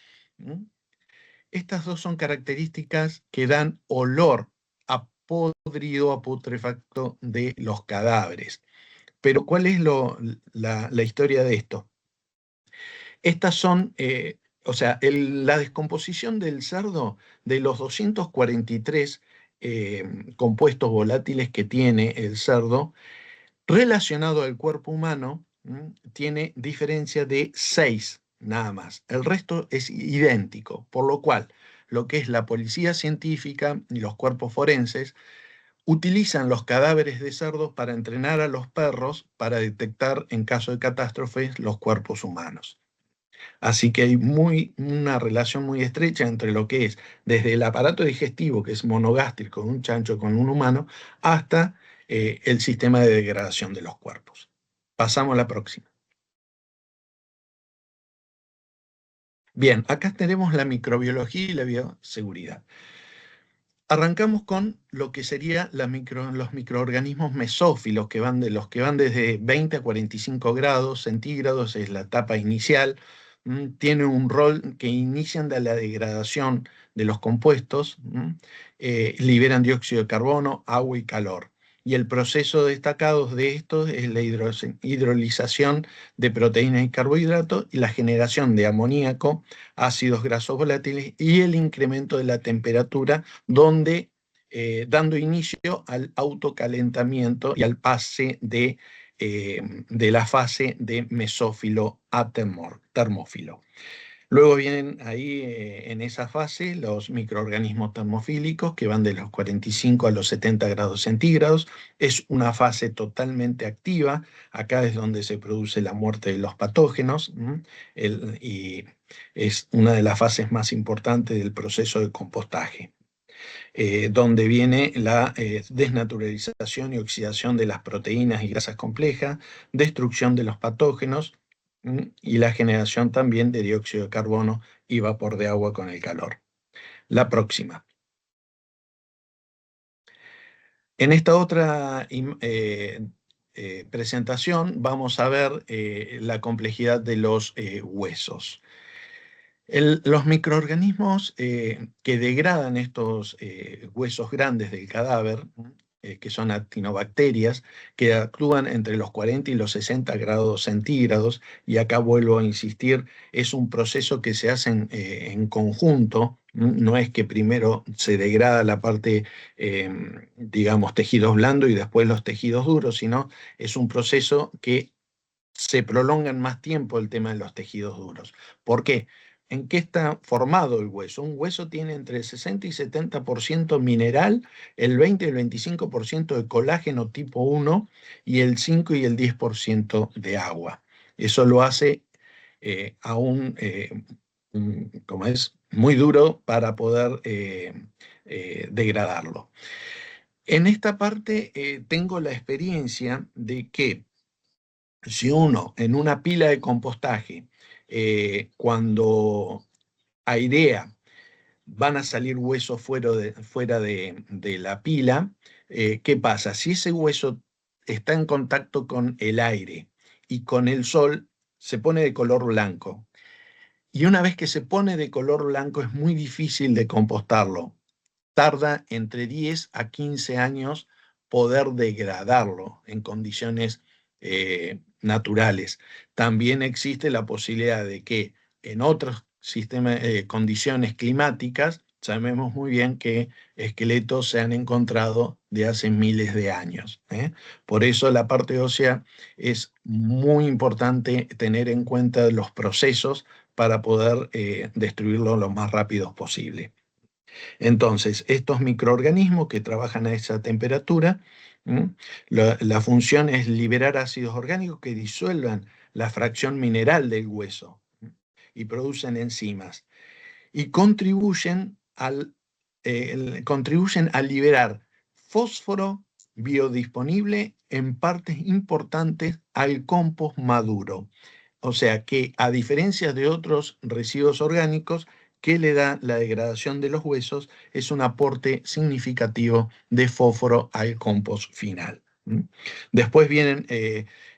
Estas 2 son características que dan olor a podrido, a putrefacto de los cadáveres. Pero ¿cuál es la historia de esto? Estas son, la descomposición del cerdo, de los 243 compuestos volátiles que tiene el cerdo, relacionado al cuerpo humano, tiene diferencia de 6 nada más. El resto es idéntico, por lo cual lo que es la policía científica y los cuerpos forenses utilizan los cadáveres de cerdos para entrenar a los perros para detectar, en caso de catástrofes, los cuerpos humanos. Así que hay una relación muy estrecha entre lo que es desde el aparato digestivo, que es monogástrico, un chancho con un humano, hasta el sistema de degradación de los cuerpos. Pasamos a la próxima. Bien, acá tenemos la microbiología y la bioseguridad. Arrancamos con lo que serían los microorganismos mesófilos, los que van desde 20 a 45 grados centígrados, es la etapa inicial, tiene un rol que inician de la degradación de los compuestos, liberan dióxido de carbono, agua y calor. Y el proceso destacado de estos es la hidrolización de proteínas y carbohidratos y la generación de amoníaco, ácidos grasos volátiles y el incremento de la temperatura, dando inicio al autocalentamiento y al pase de la fase de mesófilo a termófilo. Luego vienen ahí en esa fase los microorganismos termofílicos que van de los 45 a los 70 grados centígrados. Es una fase totalmente activa. Acá es donde se produce la muerte de los patógenos y es una de las fases más importantes del proceso de compostaje. Donde viene la desnaturalización y oxidación de las proteínas y grasas complejas, destrucción de los patógenos y la generación también de dióxido de carbono y vapor de agua con el calor. La próxima. En esta otra presentación vamos a ver la complejidad de los huesos. Los microorganismos que degradan estos huesos grandes del cadáver, que son actinobacterias, que actúan entre los 40 y los 60 grados centígrados, y acá vuelvo a insistir, es un proceso que se hace en conjunto, no es que primero se degrada la parte, digamos, tejidos blandos y después los tejidos duros, sino es un proceso que se prolonga más tiempo el tema de los tejidos duros. ¿Por qué? ¿En qué está formado el hueso? Un hueso tiene entre el 60 y 70% mineral, el 20 y el 25% de colágeno tipo 1 y el 5 y el 10% de agua. Eso lo hace aún, como es, muy duro para poder degradarlo. En esta parte tengo la experiencia de que si uno en una pila de compostaje, cuando airea, van a salir huesos fuera de la pila, ¿qué pasa? Si ese hueso está en contacto con el aire y con el sol, se pone de color blanco. Y una vez que se pone de color blanco es muy difícil de compostarlo. Tarda entre 10 a 15 años poder degradarlo en condiciones naturales. También existe la posibilidad de que en otros condiciones climáticas, sabemos muy bien que esqueletos se han encontrado de hace miles de años. Por eso la parte ósea es muy importante tener en cuenta los procesos para poder destruirlo lo más rápido posible. Entonces, estos microorganismos que trabajan a esa temperatura, la función es liberar ácidos orgánicos que disuelvan la fracción mineral del hueso y producen enzimas y contribuyen a liberar fósforo biodisponible en partes importantes al compost maduro. O sea que, a diferencia de otros residuos orgánicos que le da la degradación de los huesos, es un aporte significativo de fósforo al compost final. Después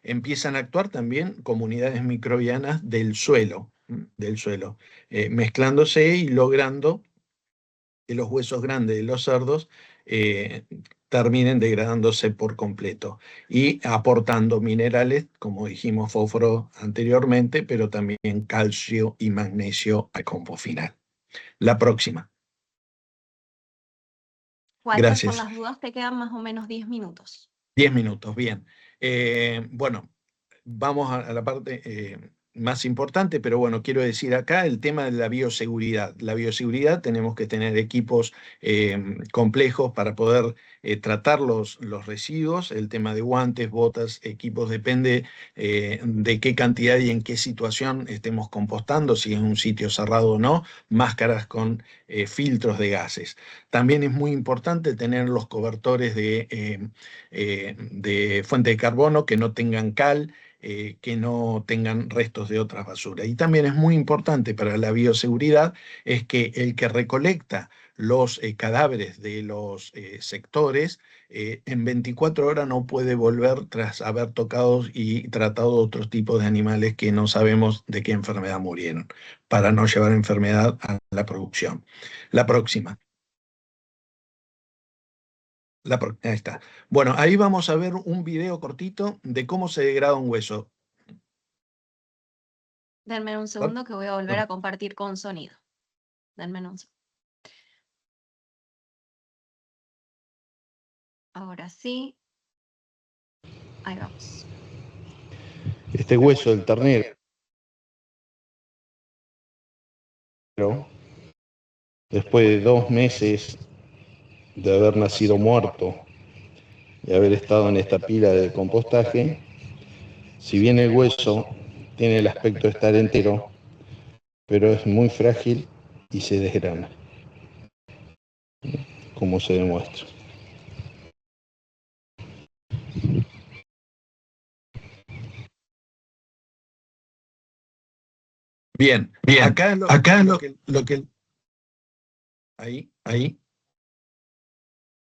empiezan a actuar también comunidades microbianas del suelo, mezclándose y logrando que los huesos grandes de los cerdos terminen degradándose por completo y aportando minerales, como dijimos, fósforo anteriormente, pero también calcio y magnesio al compost final. La próxima. Walter, Gracias. por las dudas te quedan más o menos 10 minutos. 10 minutos, bien. Bueno, vamos a la parte más importante, pero bueno, quiero decir acá el tema de la bioseguridad. La bioseguridad, tenemos que tener equipos complejos para poder tratar los residuos. El tema de guantes, botas, equipos, depende de qué cantidad y en qué situación estemos compostando, si es un sitio cerrado o no, máscaras con filtros de gases. También es muy importante tener los cobertores de fuente de carbono que no tengan cal, que no tengan restos de otras basuras. Y también es muy importante para la bioseguridad es que el que recolecta los cadáveres de los sectores, en 24 horas no puede volver tras haber tocado y tratado otros tipos de animales que no sabemos de qué enfermedad murieron, para no llevar enfermedad a la producción. La próxima. Ahí está. Bueno, ahí vamos a ver un video cortito de cómo se degrada un hueso. Denme un segundo que voy a volver a compartir con sonido. Denme un segundo. Ahora sí. Ahí vamos. Este hueso del ternero, después de 2 meses de haber nacido muerto y haber estado en esta pila de compostaje, si bien el hueso tiene el aspecto de estar entero, pero es muy frágil y se desgrana, como se demuestra. Bien, acá lo que ahí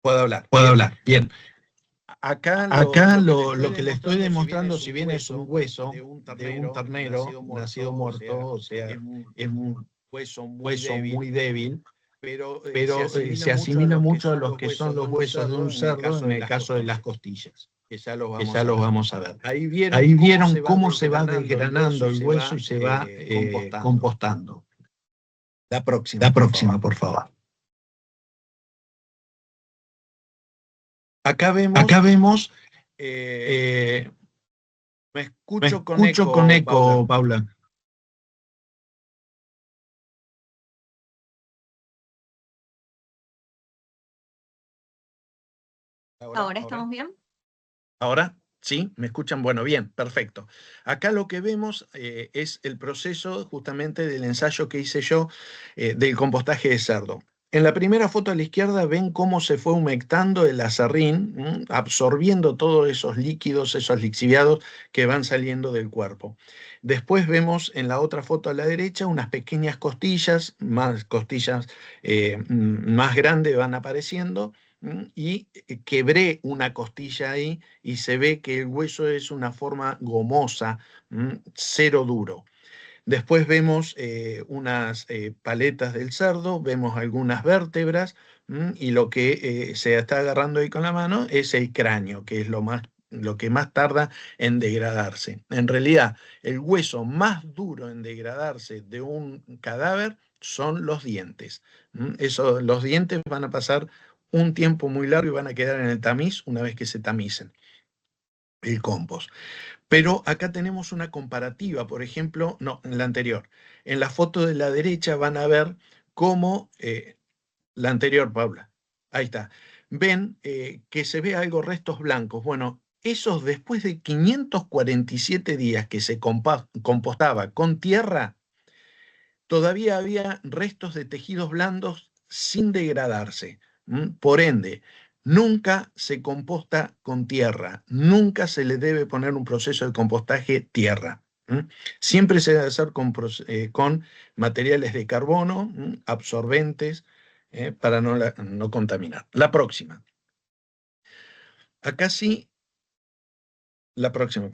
puedo hablar. Bien. Acá lo que le estoy demostrando, si bien es un hueso de un ternero nacido muerto, o sea, es un hueso muy débil, pero se asimila mucho a los que son los huesos de un cerdo en el caso de las costillas, que ya los vamos a ver. Ahí vieron cómo se va desgranando el hueso y se va compostando. La próxima, por favor. Acá vemos me escucho con eco, Paula. ¿Ahora estamos bien? ¿Ahora? ¿Sí? ¿Me escuchan? Bueno, bien, perfecto. Acá lo que vemos es el proceso justamente del ensayo que hice yo del compostaje de cerdo. En la primera foto a la izquierda ven cómo se fue humectando el aserrín, absorbiendo todos esos líquidos, esos lixiviados que van saliendo del cuerpo. Después vemos en la otra foto a la derecha unas pequeñas costillas más grandes van apareciendo, y quebré una costilla ahí y se ve que el hueso es una forma gomosa, cero duro. Después vemos unas paletas del cerdo, vemos algunas vértebras, y lo que se está agarrando ahí con la mano es el cráneo, que es lo que más tarda en degradarse. En realidad, el hueso más duro en degradarse de un cadáver son los dientes. Los dientes van a pasar un tiempo muy largo y van a quedar en el tamiz una vez que se tamicen el compost. Pero acá tenemos una comparativa, por ejemplo, no, en la anterior. En la foto de la derecha van a ver cómo, la anterior, Paula, ahí está. Ven que se ve algo restos blancos. Bueno, esos después de 547 días que se compostaba con tierra, todavía había restos de tejidos blandos sin degradarse. Por ende, nunca se composta con tierra, nunca se le debe poner un proceso de compostaje tierra. Siempre se debe hacer con materiales de carbono, absorbentes, para no contaminar. La próxima. Acá sí, la próxima.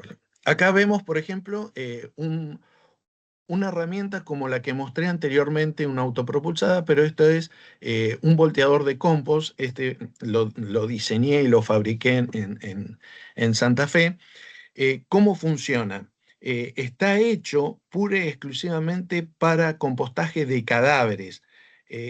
Acá vemos, por ejemplo, una herramienta como la que mostré anteriormente, una autopropulsada, pero esto es un volteador de compost. Lo diseñé y lo fabriqué en Santa Fe. ¿Cómo funciona? Está hecho pura y exclusivamente para compostaje de cadáveres.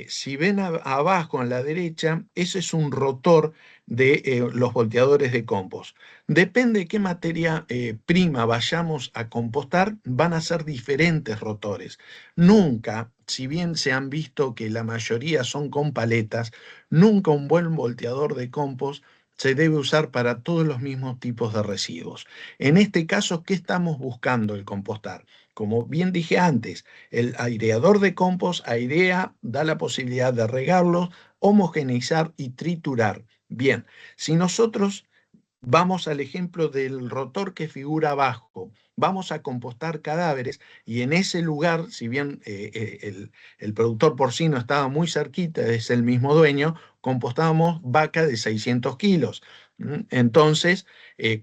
Si ven abajo en la derecha, ese es un rotor de los volteadores de compost. Depende de qué materia prima vayamos a compostar, van a ser diferentes rotores. Nunca, si bien se han visto que la mayoría son con paletas, nunca un buen volteador de compost se debe usar para todos los mismos tipos de residuos. En este caso, ¿qué estamos buscando el compostar? Como bien dije antes, el aireador de compost airea, da la posibilidad de regarlos, homogeneizar y triturar. Bien, si nosotros Vamos al ejemplo del rotor que figura abajo. Vamos a compostar cadáveres y en ese lugar, si bien el productor porcino estaba muy cerquita, es el mismo dueño, compostábamos vaca de 600 kilos. Entonces,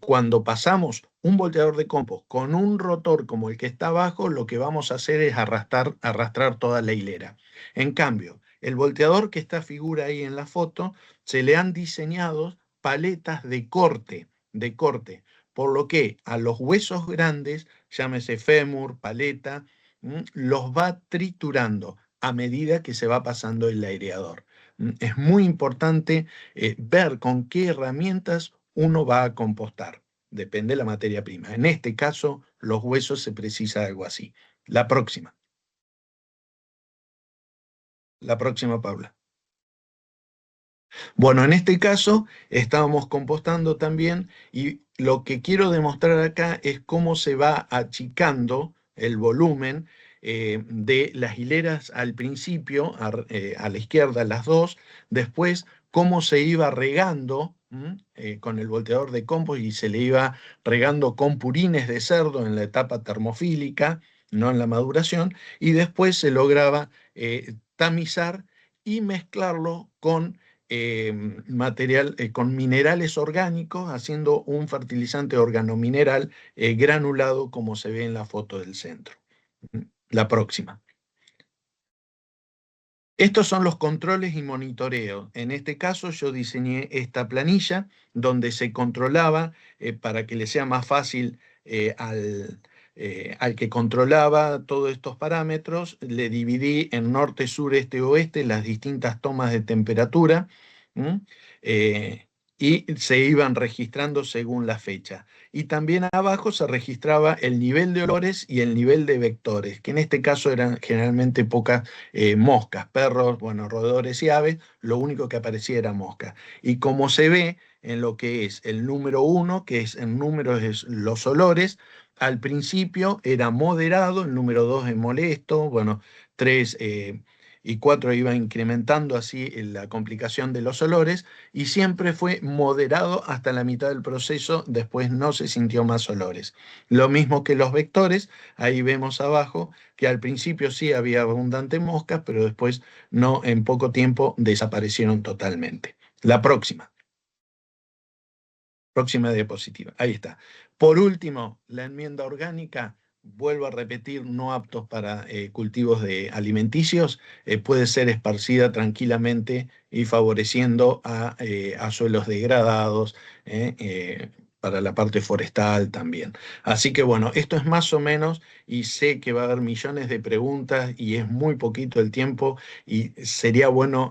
cuando pasamos un volteador de compost con un rotor como el que está abajo, lo que vamos a hacer es arrastrar toda la hilera. En cambio, el volteador que está figura ahí en la foto, se le han diseñado paletas de corte, por lo que a los huesos grandes, llámese fémur, paleta, los va triturando a medida que se va pasando el aireador. Es muy importante ver con qué herramientas uno va a compostar. Depende de la materia prima. En este caso, los huesos se precisa algo así. La próxima. La próxima, Paula. Bueno, en este caso estábamos compostando también y lo que quiero demostrar acá es cómo se va achicando el volumen de las hileras al principio, a la izquierda las dos, después cómo se iba regando con el volteador de compost y se le iba regando con purines de cerdo en la etapa termofílica, no en la maduración, y después se lograba tamizar y mezclarlo con con minerales orgánicos, haciendo un fertilizante organomineral granulado como se ve en la foto del centro. La próxima. Estos son los controles y monitoreos. En este caso yo diseñé esta planilla donde se controlaba para que le sea más fácil al que controlaba todos estos parámetros, le dividí en norte, sur, este, oeste las distintas tomas de temperatura y se iban registrando según la fecha. Y también abajo se registraba el nivel de olores y el nivel de vectores, que en este caso eran generalmente pocas moscas, perros, bueno, roedores y aves, lo único que aparecía era mosca. Y como se ve en lo que es el número 1, que es en números de los olores, al principio era moderado, el número 2 es molesto, bueno, 3 y 4 iba incrementando así la complicación de los olores y siempre fue moderado hasta la mitad del proceso, después no se sintió más olores. Lo mismo que los vectores, ahí vemos abajo que al principio sí había abundante moscas, pero después no, en poco tiempo desaparecieron totalmente. La próxima. Próxima diapositiva. Ahí está. Por último, la enmienda orgánica, vuelvo a repetir, no aptos para cultivos de alimenticios, puede ser esparcida tranquilamente y favoreciendo a suelos degradados, para la parte forestal también. Así que bueno, esto es más o menos, y sé que va a haber millones de preguntas y es muy poquito el tiempo y sería bueno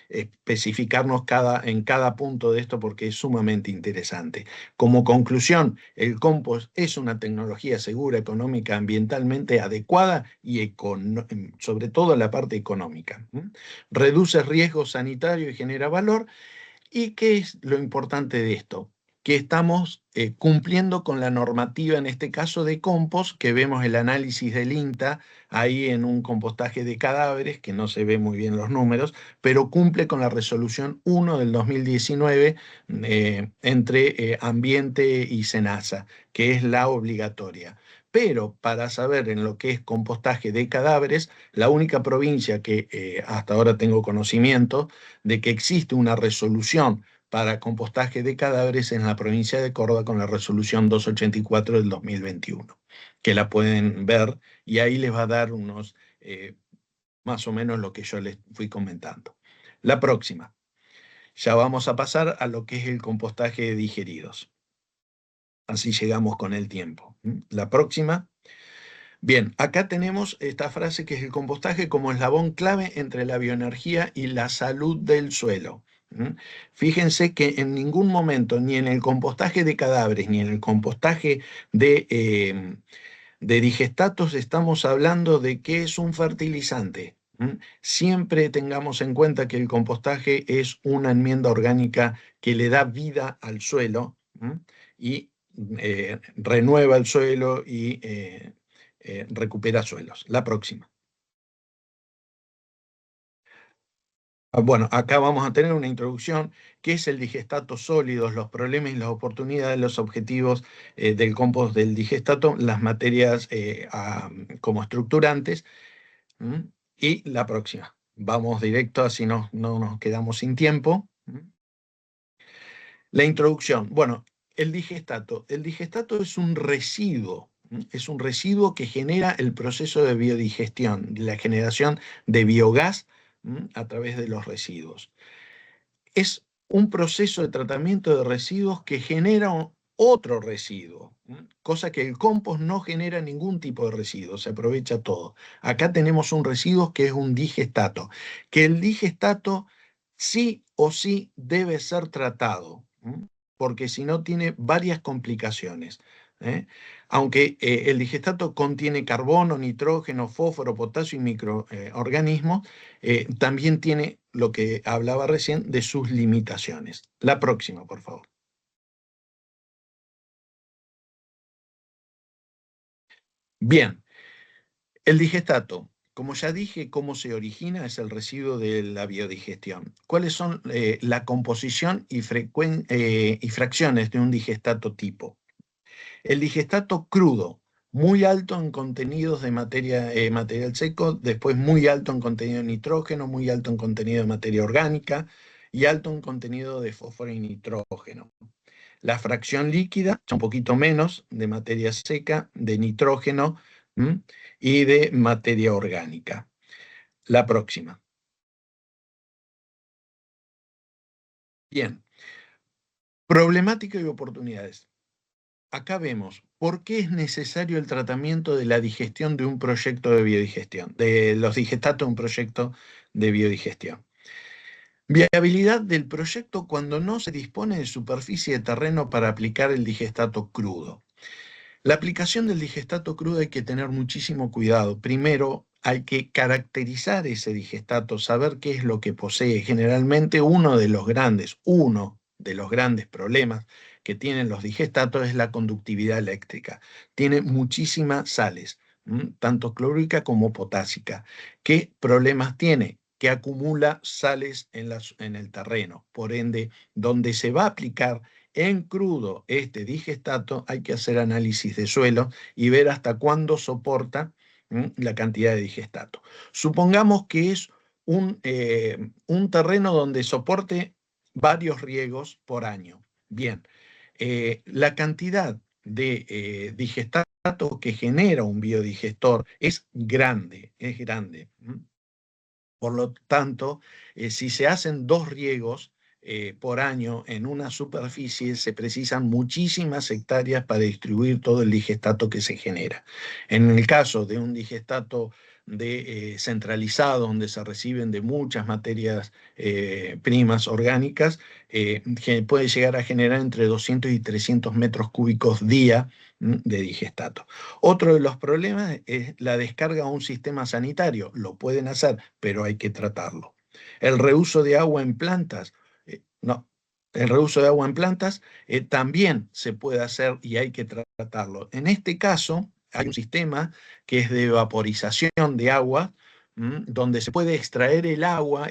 especificarnos en cada punto de esto porque es sumamente interesante. Como conclusión, el compost es una tecnología segura, económica, ambientalmente adecuada y sobre todo la parte económica. Reduce riesgos sanitarios y genera valor. ¿Y qué es lo importante de esto? Que estamos cumpliendo con la normativa, en este caso de compost, que vemos el análisis del INTA ahí en un compostaje de cadáveres, que no se ve muy bien los números, pero cumple con la resolución 1 del 2019 entre Ambiente y SENASA, que es la obligatoria. Pero para saber en lo que es compostaje de cadáveres, la única provincia que hasta ahora tengo conocimiento de que existe una resolución para compostaje de cadáveres en la provincia de Córdoba con la resolución 284 del 2021, que la pueden ver y ahí les va a dar unos, más o menos lo que yo les fui comentando. La próxima. Ya vamos a pasar a lo que es el compostaje de digeridos. Así llegamos con el tiempo. La próxima. Bien, acá tenemos esta frase que es el compostaje como eslabón clave entre la bioenergía y la salud del suelo. Fíjense que en ningún momento, ni en el compostaje de cadáveres, ni en el compostaje de digestatos, estamos hablando de que es un fertilizante. Siempre tengamos en cuenta que el compostaje es una enmienda orgánica que le da vida al suelo y renueva el suelo y recupera suelos. La próxima. Bueno, acá vamos a tener una introducción, qué es el digestato sólido, los problemas y las oportunidades, los objetivos del compost del digestato, las materias como estructurantes. Y la próxima. Vamos directo, así no nos quedamos sin tiempo. La introducción. Bueno, el digestato. El digestato es un residuo. Es un residuo que genera el proceso de biodigestión, la generación de biogás a través de los residuos. Es un proceso de tratamiento de residuos que genera otro residuo, cosa que el compost no genera ningún tipo de residuo, se aprovecha todo. Acá tenemos un residuo que es un digestato, que el digestato sí o sí debe ser tratado, porque si no tiene varias complicaciones. Aunque el digestato contiene carbono, nitrógeno, fósforo, potasio y microorganismos, también tiene lo que hablaba recién de sus limitaciones. La próxima, por favor. Bien, el digestato. Como ya dije, cómo se origina es el residuo de la biodigestión. ¿Cuáles son la composición y fracciones de un digestato tipo? El digestato crudo, muy alto en contenidos de material seco, después muy alto en contenido de nitrógeno, muy alto en contenido de materia orgánica y alto en contenido de fósforo y nitrógeno. La fracción líquida, un poquito menos de materia seca, de nitrógeno y de materia orgánica. La próxima. Bien. Problemática y oportunidades. Acá vemos por qué es necesario el tratamiento de la digestión de un proyecto de biodigestión, de los digestatos de un proyecto de biodigestión. Viabilidad del proyecto cuando no se dispone de superficie de terreno para aplicar el digestato crudo. La aplicación del digestato crudo hay que tener muchísimo cuidado. Primero, hay que caracterizar ese digestato, saber qué es lo que posee. Generalmente uno de los grandes problemas que tienen los digestatos es la conductividad eléctrica. Tiene muchísimas sales, tanto clorúrica como potásica. ¿Qué problemas tiene? Que acumula sales en el terreno. Por ende, donde se va a aplicar en crudo este digestato, hay que hacer análisis de suelo y ver hasta cuándo soporta la cantidad de digestato. Supongamos que es un terreno donde soporte varios riegos por año. Bien, la cantidad de digestato que genera un biodigestor es grande, es grande. Por lo tanto, si se hacen 2 riegos por año en una superficie, se precisan muchísimas hectáreas para distribuir todo el digestato que se genera. En el caso de un digestato centralizado, donde se reciben de muchas materias primas orgánicas, que puede llegar a generar entre 200 y 300 metros cúbicos día de digestato. Otro de los problemas es la descarga a un sistema sanitario. Lo pueden hacer, pero hay que tratarlo. El reuso de agua en plantas, no. El reuso de agua en plantas también se puede hacer y hay que tratarlo. En este caso, hay un sistema que es de vaporización de agua, donde se puede extraer el agua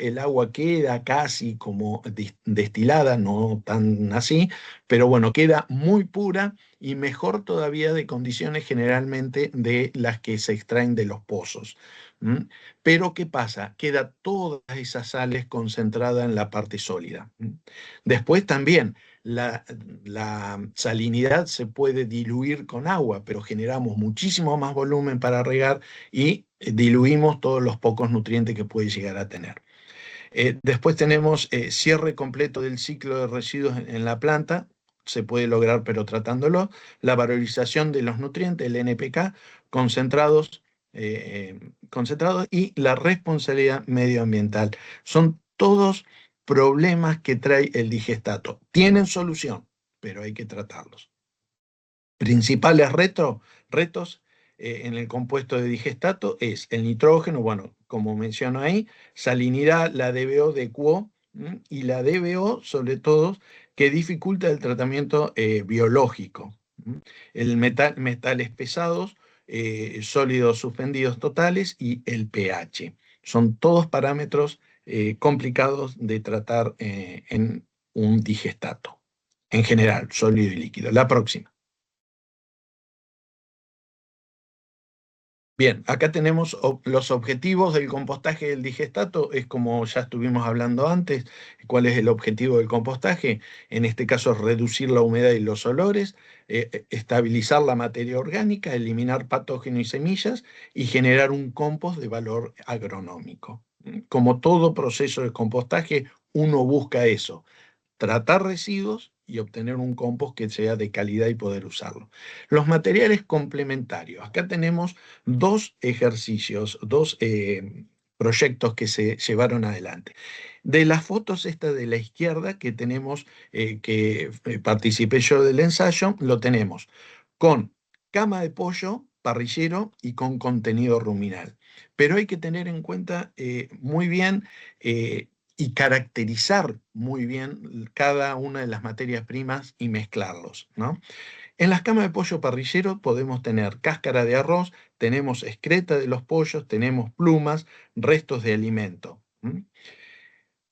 queda casi como destilada, no tan así, pero bueno, queda muy pura y mejor todavía de condiciones generalmente de las que se extraen de los pozos. Pero ¿qué pasa? Queda todas esas sales concentradas en la parte sólida. Después también la salinidad se puede diluir con agua, pero generamos muchísimo más volumen para regar y diluimos todos los pocos nutrientes que puede llegar a tener. Después tenemos cierre completo del ciclo de residuos en la planta, se puede lograr pero tratándolo, la valorización de los nutrientes, el NPK, concentrados y la responsabilidad medioambiental. Son todos problemas que trae el digestato. Tienen solución, pero hay que tratarlos. Principales retos en el compuesto de digestato es el nitrógeno, bueno, como menciono ahí, salinidad, la DBO de QO y la DBO, sobre todo, que dificulta el tratamiento biológico. El metales pesados, sólidos suspendidos totales y el pH. Son todos parámetros complicados de tratar en un digestato, en general, sólido y líquido. La próxima. Bien, acá tenemos los objetivos del compostaje del digestato, es como ya estuvimos hablando antes, cuál es el objetivo del compostaje, en este caso es reducir la humedad y los olores, estabilizar la materia orgánica, eliminar patógenos y semillas y generar un compost de valor agronómico. Como todo proceso de compostaje, uno busca eso, tratar residuos y obtener un compost que sea de calidad y poder usarlo. Los materiales complementarios. Acá tenemos dos ejercicios, dos proyectos que se llevaron adelante. De las fotos esta de la izquierda que tenemos, que participé yo del ensayo, lo tenemos con cama de pollo, parrillero y con contenido ruminal. Pero hay que tener en cuenta muy bien y caracterizar muy bien cada una de las materias primas y mezclarlos, ¿no? En las camas de pollo parrillero podemos tener cáscara de arroz, tenemos excreta de los pollos, tenemos plumas, restos de alimento.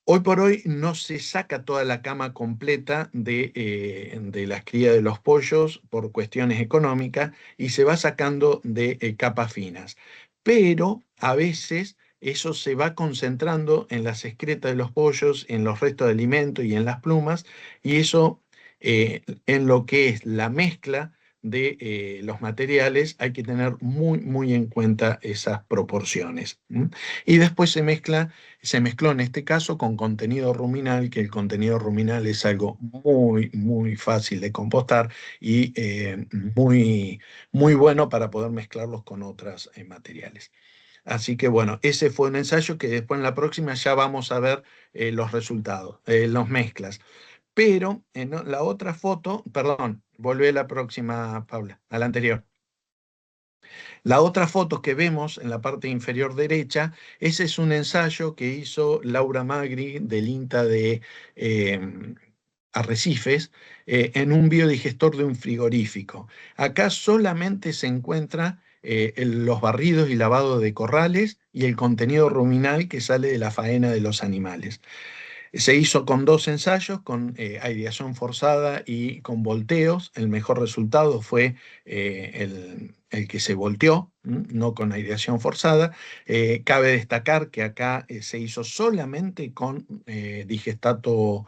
Hoy por hoy no se saca toda la cama completa de las crías de los pollos por cuestiones económicas y se va sacando de capas finas. Pero a veces eso se va concentrando en las excretas de los pollos, en los restos de alimento y en las plumas, y eso en lo que es la mezcla de los materiales hay que tener muy, muy en cuenta esas proporciones. Y después se mezcló en este caso con contenido ruminal, que el contenido ruminal es algo muy, muy fácil de compostar y muy, muy bueno para poder mezclarlos con otros materiales. Así que bueno, ese fue un ensayo que después en la próxima ya vamos a ver los resultados, los mezclas. Pero en la otra foto, perdón, volví a la próxima, Paula, a la anterior. La otra foto que vemos en la parte inferior derecha, ese es un ensayo que hizo Laura Magri del INTA de Arrecifes en un biodigestor de un frigorífico. Acá solamente se encuentra los barridos y lavados de corrales y el contenido ruminal que sale de la faena de los animales. Se hizo con dos ensayos, con aireación forzada y con volteos. El mejor resultado fue el que se volteó, no con aireación forzada. Cabe destacar que acá se hizo solamente con digestato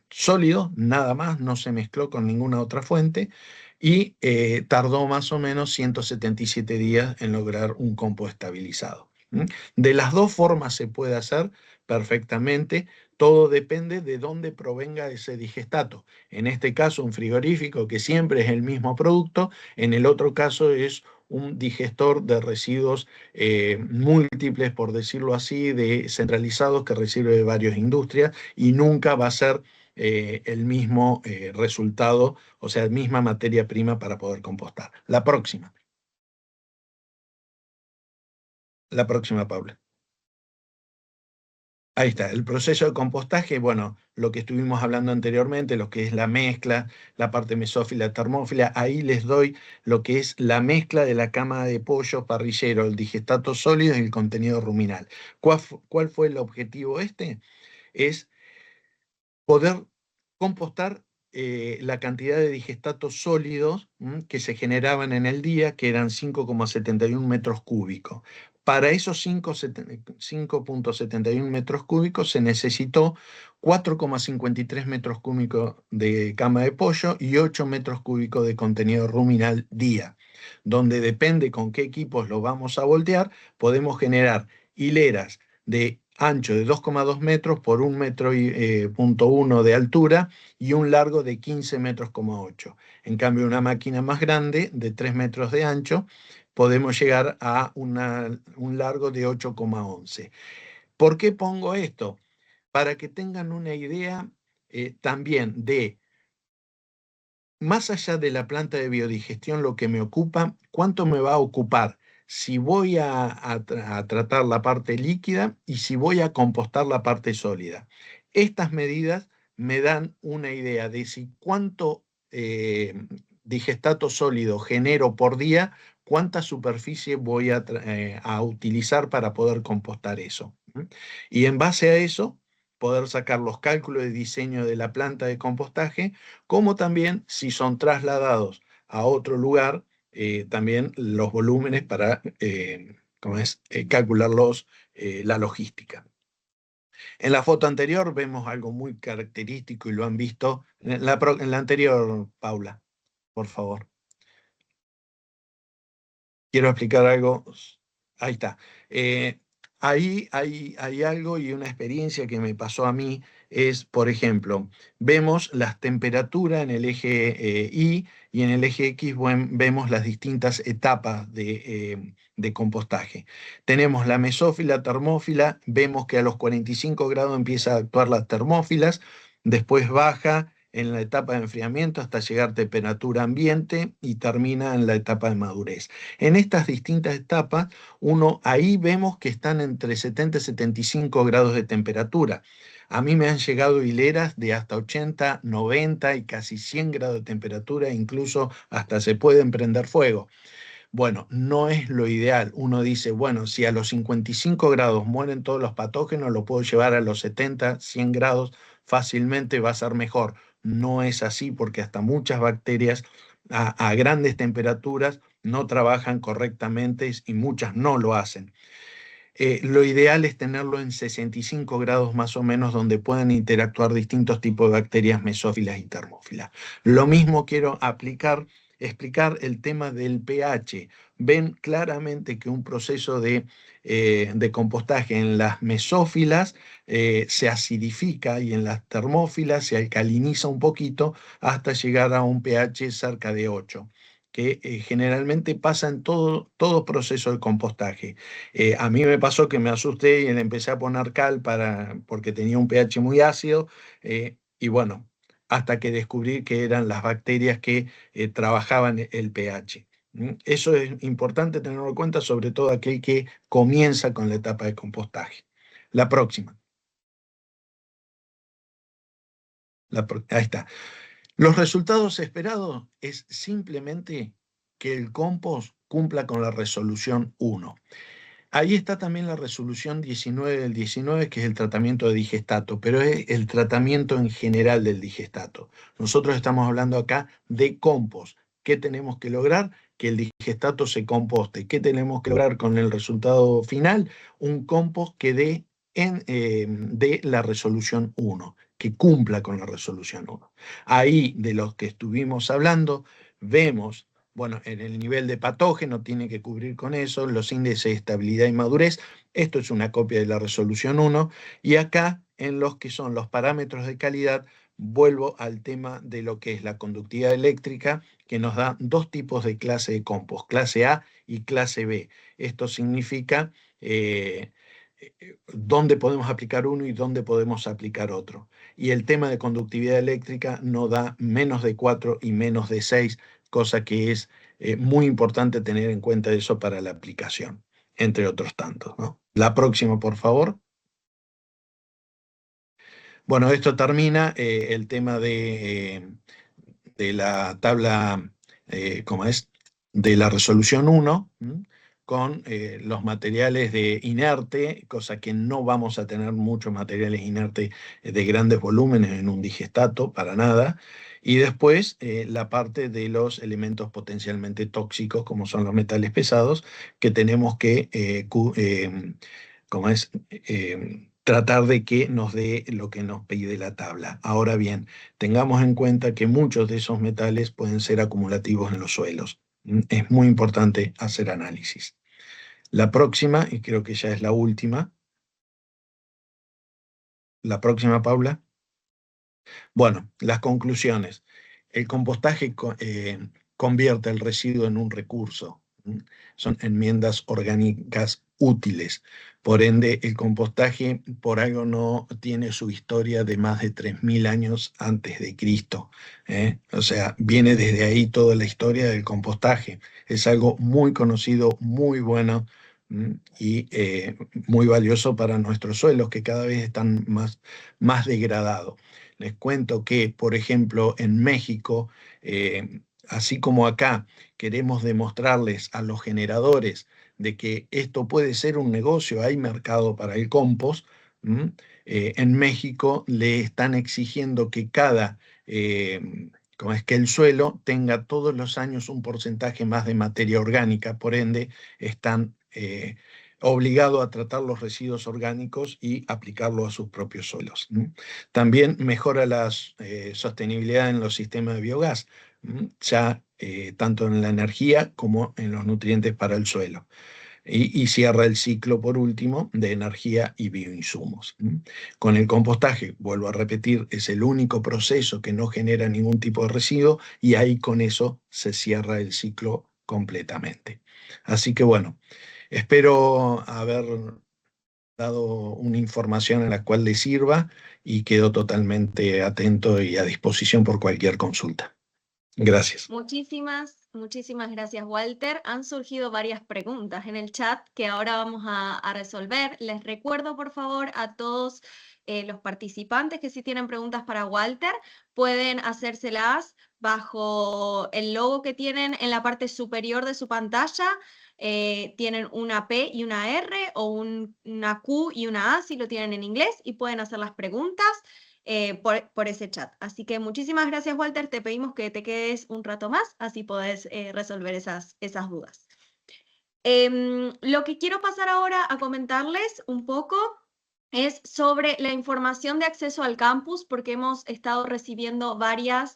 sólido, nada más, no se mezcló con ninguna otra fuente y tardó más o menos 177 días en lograr un compost estabilizado. De las dos formas se puede hacer perfectamente, todo depende de dónde provenga ese digestato. En este caso, un frigorífico que siempre es el mismo producto, en el otro caso es un digestor de residuos múltiples, por decirlo así, centralizados que recibe de varias industrias y nunca va a ser el mismo resultado, o sea, misma materia prima para poder compostar. La próxima. La próxima, Paula. Ahí está, el proceso de compostaje, bueno, lo que estuvimos hablando anteriormente, lo que es la mezcla, la parte mesófila, termófila, ahí les doy lo que es la mezcla de la cama de pollo parrillero, el digestato sólido y el contenido ruminal. ¿Cuál fue el objetivo este? Es poder compostar la cantidad de digestatos sólidos que se generaban en el día, que eran 5,71 metros cúbicos. Para esos 5,71 metros cúbicos se necesitó 4,53 metros cúbicos de cama de pollo y 8 metros cúbicos de contenido ruminal día, donde depende con qué equipos lo vamos a voltear, podemos generar hileras de ancho de 2,2 metros por 1,1 metro de altura y un largo de 15,8 metros. En cambio, una máquina más grande, de 3 metros de ancho, podemos llegar a un largo de 8,11. ¿Por qué pongo esto? Para que tengan una idea también de, más allá de la planta de biodigestión, lo que me ocupa, cuánto me va a ocupar si voy a tratar la parte líquida y si voy a compostar la parte sólida. Estas medidas me dan una idea de si cuánto digestato sólido genero por día cuánta superficie voy a utilizar para poder compostar eso. Y en base a eso, poder sacar los cálculos de diseño de la planta de compostaje, como también si son trasladados a otro lugar, también los volúmenes para calcular la logística. En la foto anterior vemos algo muy característico y lo han visto. En la anterior, Paula, por favor. Quiero explicar algo. Ahí está. Ahí hay algo y una experiencia que me pasó a mí es, por ejemplo, vemos las temperaturas en el eje Y y en el eje X vemos las distintas etapas de compostaje. Tenemos la mesófila, termófila, vemos que a los 45 grados empieza a actuar las termófilas, después baja en la etapa de enfriamiento hasta llegar a temperatura ambiente y termina en la etapa de madurez. En estas distintas etapas, ahí vemos que están entre 70 y 75 grados de temperatura. A mí me han llegado hileras de hasta 80, 90 y casi 100 grados de temperatura, incluso hasta se pueden prender fuego. Bueno, no es lo ideal. Uno dice, bueno, si a los 55 grados mueren todos los patógenos, lo puedo llevar a los 70, 100 grados, fácilmente va a ser mejor. No es así porque hasta muchas bacterias a grandes temperaturas no trabajan correctamente y muchas no lo hacen. Lo ideal es tenerlo en 65 grados más o menos, donde puedan interactuar distintos tipos de bacterias mesófilas y termófilas. Lo mismo quiero explicar el tema del pH. Ven claramente que un proceso de compostaje en las mesófilas se acidifica y en las termófilas se alcaliniza un poquito hasta llegar a un pH cerca de 8. Que generalmente pasa en todo proceso de compostaje. A mí me pasó que me asusté y le empecé a poner cal porque tenía un pH muy ácido, y bueno, hasta que descubrí que eran las bacterias que trabajaban el pH. Eso es importante tenerlo en cuenta, sobre todo aquel que comienza con la etapa de compostaje. La próxima. Ahí está. Los resultados esperados es simplemente que el compost cumpla con la resolución 1. Ahí está también la resolución 19 del 19, que es el tratamiento de digestato, pero es el tratamiento en general del digestato. Nosotros estamos hablando acá de compost. ¿Qué tenemos que lograr? Que el digestato se composte. ¿Qué tenemos que lograr con el resultado final? Un compost que dé la resolución 1, que cumpla con la resolución 1. Ahí, de los que estuvimos hablando, vemos, bueno, en el nivel de patógeno tiene que cubrir con eso, los índices de estabilidad y madurez. Esto es una copia de la resolución 1. Y acá, en los que son los parámetros de calidad, vuelvo al tema de lo que es la conductividad eléctrica, que nos da dos tipos de clase de compost, clase A y clase B. Esto significa dónde podemos aplicar uno y dónde podemos aplicar otro. Y el tema de conductividad eléctrica nos da menos de 4 y menos de 6, cosa que es muy importante tener en cuenta eso para la aplicación, entre otros tantos, ¿no? La próxima, por favor. Bueno, esto termina el tema de la tabla, de la resolución 1, con los materiales de inerte, cosa que no vamos a tener muchos materiales inertes de grandes volúmenes en un digestato, para nada. Y después la parte de los elementos potencialmente tóxicos, como son los metales pesados, que tenemos que tratar de que nos dé lo que nos pide la tabla. Ahora bien, tengamos en cuenta que muchos de esos metales pueden ser acumulativos en los suelos. Es muy importante hacer análisis. La próxima, y creo que ya es la última. La próxima, Paula. Bueno, las conclusiones. El compostaje convierte el residuo en un recurso. Son enmiendas orgánicas útiles. Por ende, el compostaje por algo no tiene su historia de más de 3.000 años antes de Cristo. O sea, viene desde ahí toda la historia del compostaje. Es algo muy conocido, muy bueno y muy valioso para nuestros suelos, que cada vez están más degradados. Les cuento que, por ejemplo, en México así como acá queremos demostrarles a los generadores de que esto puede ser un negocio, hay mercado para el compost, en México le están exigiendo que como es que el suelo tenga todos los años un porcentaje más de materia orgánica, por ende están obligados a tratar los residuos orgánicos y aplicarlo a sus propios suelos. También mejora la sostenibilidad en los sistemas de biogás, ya tanto en la energía como en los nutrientes para el suelo. Y cierra el ciclo, por último, de energía y bioinsumos. Con el compostaje, vuelvo a repetir, es el único proceso que no genera ningún tipo de residuo y ahí con eso se cierra el ciclo completamente. Así que bueno, espero haber dado una información en la cual le sirva y quedo totalmente atento y a disposición por cualquier consulta. Gracias. Muchísimas gracias, Walter. Han surgido varias preguntas en el chat que ahora vamos a resolver. Les recuerdo, por favor, a todos los participantes que si tienen preguntas para Walter, pueden hacérselas bajo el logo que tienen en la parte superior de su pantalla. Tienen una P y una R o una Q y una A si lo tienen en inglés y pueden hacer las preguntas. Por ese chat. Así que muchísimas gracias, Walter. Te pedimos que te quedes un rato más, así podés resolver esas dudas. Lo que quiero pasar ahora a comentarles un poco es sobre la información de acceso al campus, porque hemos estado recibiendo varias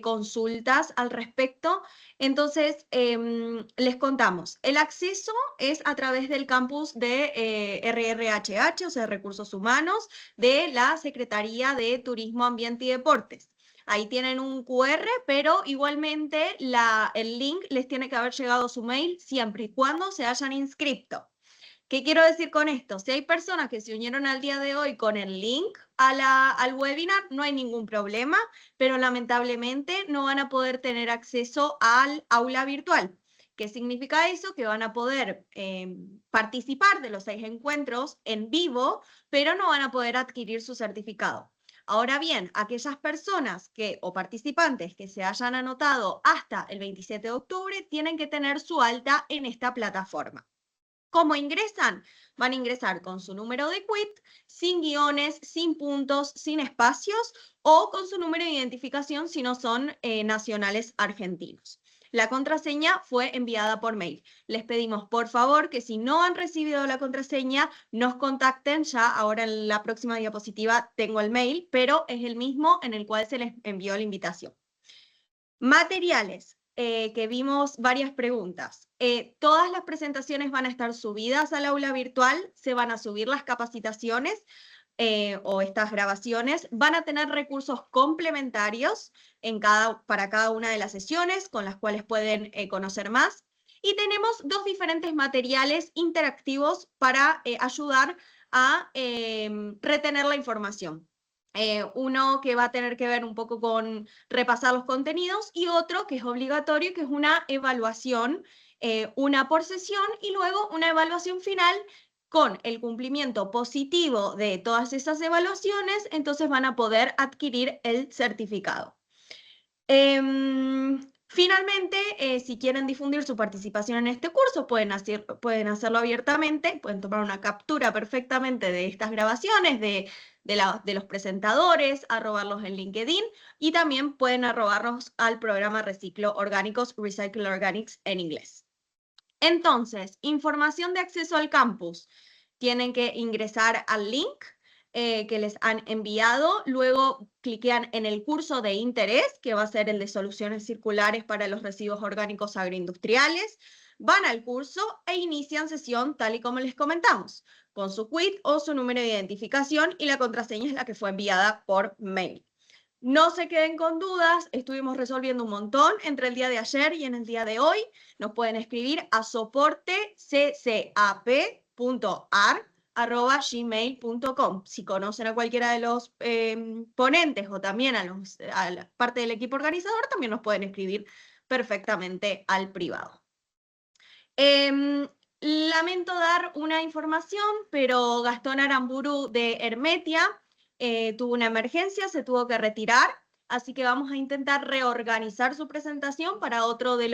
consultas al respecto. Entonces, les contamos. El acceso es a través del campus de RRHH, o sea, Recursos Humanos, de la Secretaría de Turismo, Ambiente y Deportes. Ahí tienen un QR, pero igualmente el link les tiene que haber llegado a su mail siempre y cuando se hayan inscrito. ¿Qué quiero decir con esto? Si hay personas que se unieron al día de hoy con el link al webinar, no hay ningún problema, pero lamentablemente no van a poder tener acceso al aula virtual. ¿Qué significa eso? Que van a poder participar de los 6 encuentros en vivo, pero no van a poder adquirir su certificado. Ahora bien, aquellas personas o participantes que se hayan anotado hasta el 27 de octubre tienen que tener su alta en esta plataforma. ¿Cómo ingresan? Van a ingresar con su número de quit, sin guiones, sin puntos, sin espacios o con su número de identificación si no son nacionales argentinos. La contraseña fue enviada por mail. Les pedimos, por favor, que si no han recibido la contraseña, nos contacten. Ya ahora en la próxima diapositiva tengo el mail, pero es el mismo en el cual se les envió la invitación. Materiales. Que vimos varias preguntas. Todas las presentaciones van a estar subidas al aula virtual, se van a subir las capacitaciones o estas grabaciones, van a tener recursos complementarios para cada una de las sesiones con las cuales pueden conocer más. Y tenemos 2 diferentes materiales interactivos para ayudar a retener la información. Uno que va a tener que ver un poco con repasar los contenidos y otro que es obligatorio, que es una evaluación, una por sesión y luego una evaluación final con el cumplimiento positivo de todas esas evaluaciones, entonces van a poder adquirir el certificado. Finalmente, si quieren difundir su participación en este curso, pueden hacerlo abiertamente, pueden tomar una captura perfectamente de estas grabaciones, de los presentadores, arrobarlos en LinkedIn y también pueden arrobarlos al programa Reciclo Orgánicos, Recycle Organics en inglés. Entonces, información de acceso al campus. Tienen que ingresar al link que les han enviado, luego cliquean en el curso de interés, que va a ser el de soluciones circulares para los residuos orgánicos agroindustriales, van al curso e inician sesión tal y como les comentamos, con su quit o su número de identificación y la contraseña es la que fue enviada por mail. No se queden con dudas, estuvimos resolviendo un montón entre el día de ayer y en el día de hoy. Nos pueden escribir a soporteccap.ar@gmail.com. Si conocen a cualquiera de los ponentes o también a la parte del equipo organizador, también nos pueden escribir perfectamente al privado. Lamento dar una información, pero Gastón Aramburu de Hermetia tuvo una emergencia, se tuvo que retirar, así que vamos a intentar reorganizar su presentación para otro de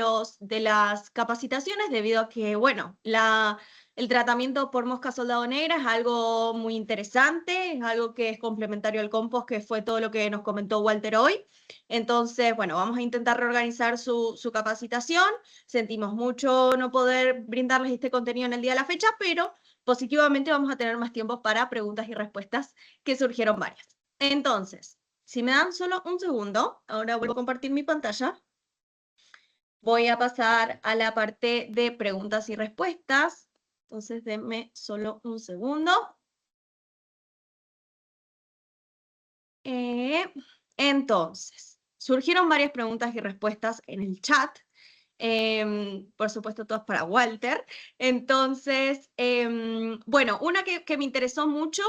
las capacitaciones, debido a que, bueno, el tratamiento por mosca soldado negra es algo muy interesante, es algo que es complementario al compost, que fue todo lo que nos comentó Walter hoy. Entonces, bueno, vamos a intentar reorganizar su capacitación. Sentimos mucho no poder brindarles este contenido en el día de la fecha, pero positivamente vamos a tener más tiempo para preguntas y respuestas, que surgieron varias. Entonces, si me dan solo un segundo, ahora vuelvo a compartir mi pantalla. Voy a pasar a la parte de preguntas y respuestas. Entonces, denme solo un segundo. Entonces, surgieron varias preguntas y respuestas en el chat. Por supuesto, todas para Walter. Entonces, bueno, una que me interesó mucho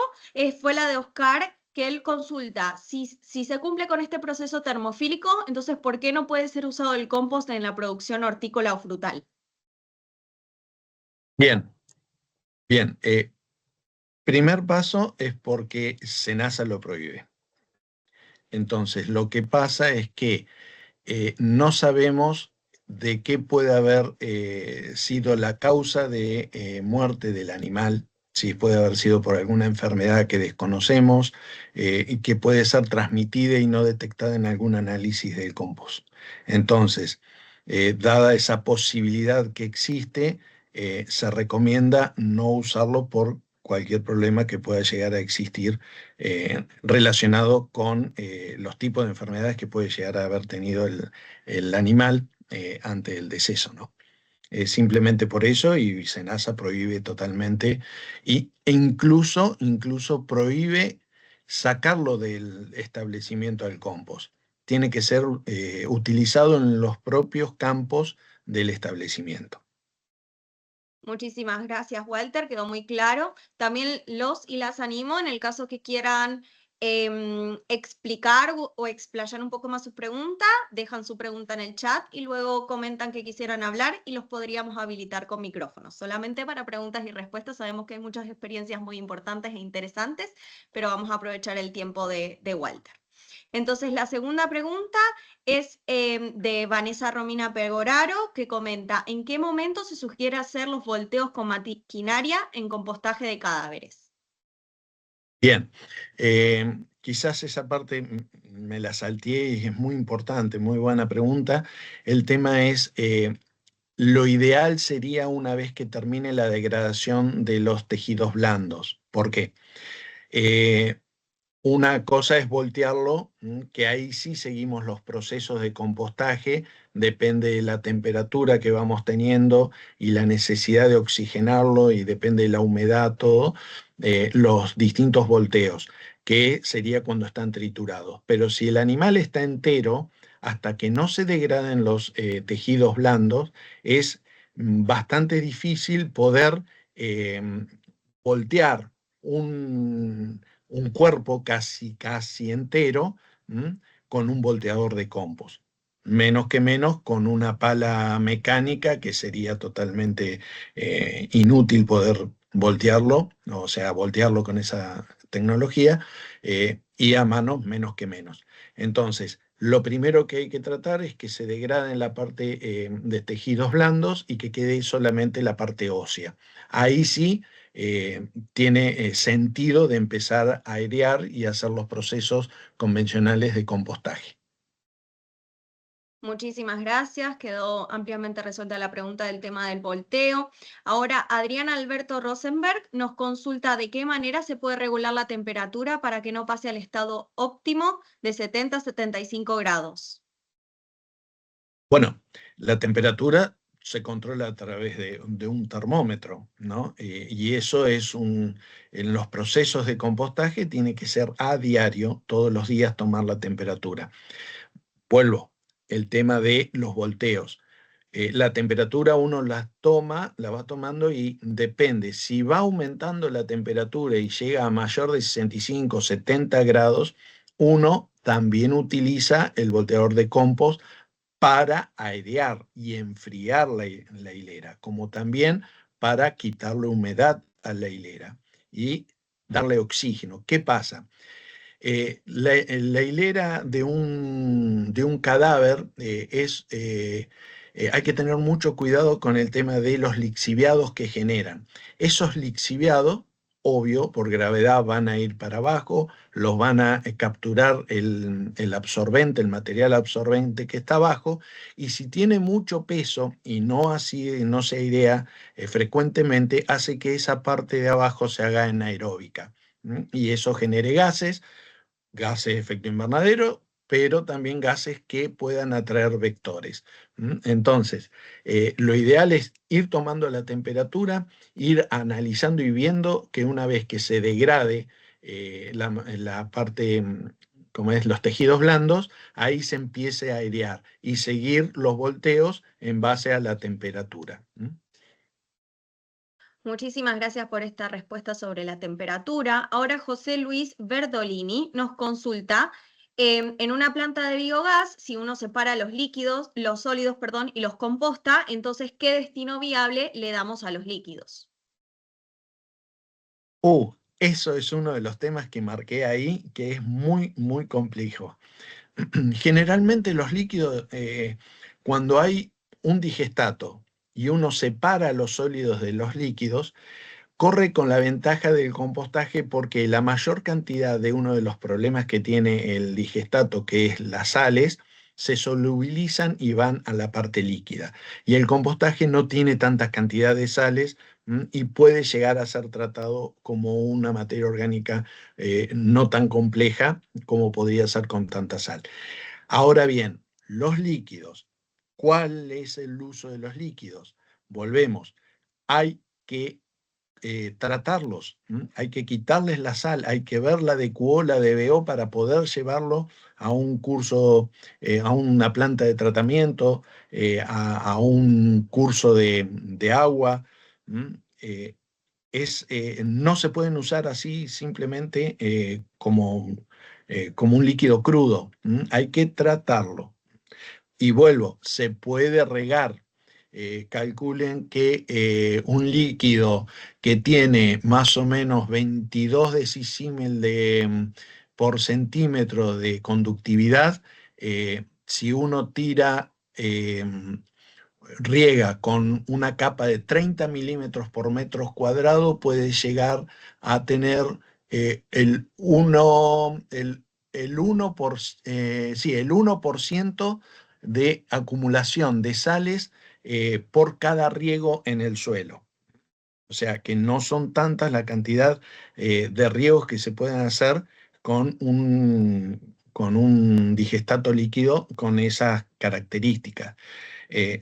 fue la de Oscar, que él consulta si se cumple con este proceso termofílico, entonces, ¿por qué no puede ser usado el compost en la producción hortícola o frutal? Bien, bien. Primer paso es porque SENASA lo prohíbe. Entonces, lo que pasa es que no sabemos de qué puede haber sido la causa de muerte del animal, si puede haber sido por alguna enfermedad que desconocemos y que puede ser transmitida y no detectada en algún análisis del compost. Entonces, dada esa posibilidad que existe, se recomienda no usarlo por cualquier problema que pueda llegar a existir relacionado con los tipos de enfermedades que puede llegar a haber tenido el animal ante el deceso, ¿no? Simplemente por eso, y SENASA prohíbe totalmente, e incluso prohíbe sacarlo del establecimiento al compost. Tiene que ser utilizado en los propios campos del establecimiento. Muchísimas gracias, Walter, quedó muy claro. También los y las animo, en el caso que quieran explicar o explayar un poco más su pregunta, dejan su pregunta en el chat y luego comentan que quisieran hablar y los podríamos habilitar con micrófonos. Solamente para preguntas y respuestas, sabemos que hay muchas experiencias muy importantes e interesantes, pero vamos a aprovechar el tiempo de Walter. Entonces, la segunda pregunta es de Vanessa Romina Pegoraro, que comenta: ¿en qué momento se sugiere hacer los volteos con maquinaria en compostaje de cadáveres? Bien, quizás esa parte me la salteé y es muy importante, muy buena pregunta. El tema es, lo ideal sería una vez que termine la degradación de los tejidos blandos. ¿Por qué? Una cosa es voltearlo, que ahí sí seguimos los procesos de compostaje, depende de la temperatura que vamos teniendo y la necesidad de oxigenarlo y depende de la humedad, todo, los distintos volteos, que sería cuando están triturados. Pero si el animal está entero, hasta que no se degraden los tejidos blandos, es bastante difícil poder voltear un cuerpo casi entero con un volteador de compost. Menos con una pala mecánica, que sería totalmente inútil poder voltearlo, o sea, voltearlo con esa tecnología, y a mano menos. Entonces, lo primero que hay que tratar es que se degrade en la parte de tejidos blandos y que quede solamente la parte ósea. Ahí sí tiene sentido de empezar a airear y hacer los procesos convencionales de compostaje. Muchísimas gracias, quedó ampliamente resuelta la pregunta del tema del volteo. Ahora, Adrián Alberto Rosenberg nos consulta de qué manera se puede regular la temperatura para que no pase al estado óptimo de 70 a 75 grados. Bueno, la temperatura se controla a través de un termómetro, ¿no? Y eso es en los procesos de compostaje tiene que ser a diario, todos los días tomar la temperatura. Vuelvo, el tema de los volteos. La temperatura uno la va tomando y depende. Si va aumentando la temperatura y llega a mayor de 65, 70 grados, uno también utiliza el volteador de compost para airear y enfriar la hilera, como también para quitarle humedad a la hilera y darle oxígeno. ¿Qué pasa? La hilera de un cadáver hay que tener mucho cuidado con el tema de los lixiviados que generan. Esos lixiviados, obvio, por gravedad van a ir para abajo, los van a capturar el absorbente, el material absorbente que está abajo, y si tiene mucho peso y no se airea frecuentemente, hace que esa parte de abajo se haga anaeróbica, y eso genere gases de efecto invernadero, pero también gases que puedan atraer vectores. Entonces, lo ideal es ir tomando la temperatura, ir analizando y viendo que una vez que se degrade la parte, como es los tejidos blandos, ahí se empiece a airear y seguir los volteos en base a la temperatura. Muchísimas gracias por esta respuesta sobre la temperatura. Ahora José Luis Verdolini nos consulta, en una planta de biogás, si uno separa los sólidos, perdón, y los composta, entonces, ¿qué destino viable le damos a los líquidos? Eso es uno de los temas que marqué ahí, que es muy, muy complejo. Generalmente los líquidos, cuando hay un digestato y uno separa los sólidos de los líquidos, corre con la ventaja del compostaje porque la mayor cantidad de uno de los problemas que tiene el digestato, que es las sales, se solubilizan y van a la parte líquida. Y el compostaje no tiene tantas cantidades de sales y puede llegar a ser tratado como una materia orgánica no tan compleja como podría ser con tanta sal. Ahora bien, los líquidos. ¿Cuál es el uso de los líquidos? Volvemos. Hay que tratarlos, hay que quitarles la sal, hay que ver la DQO, la DBO para poder llevarlo a un curso, a una planta de tratamiento, a un curso de agua. No se pueden usar así simplemente como un líquido crudo, hay que tratarlo. Y vuelvo, se puede regar. Calculen que un líquido que tiene más o menos 22 decisímil por centímetro de conductividad, si uno riega con una capa de 30 milímetros por metro cuadrado, puede llegar a tener el 1% de acumulación de sales por cada riego en el suelo. O sea que no son tantas la cantidad de riegos que se pueden hacer con un digestato líquido con esas características.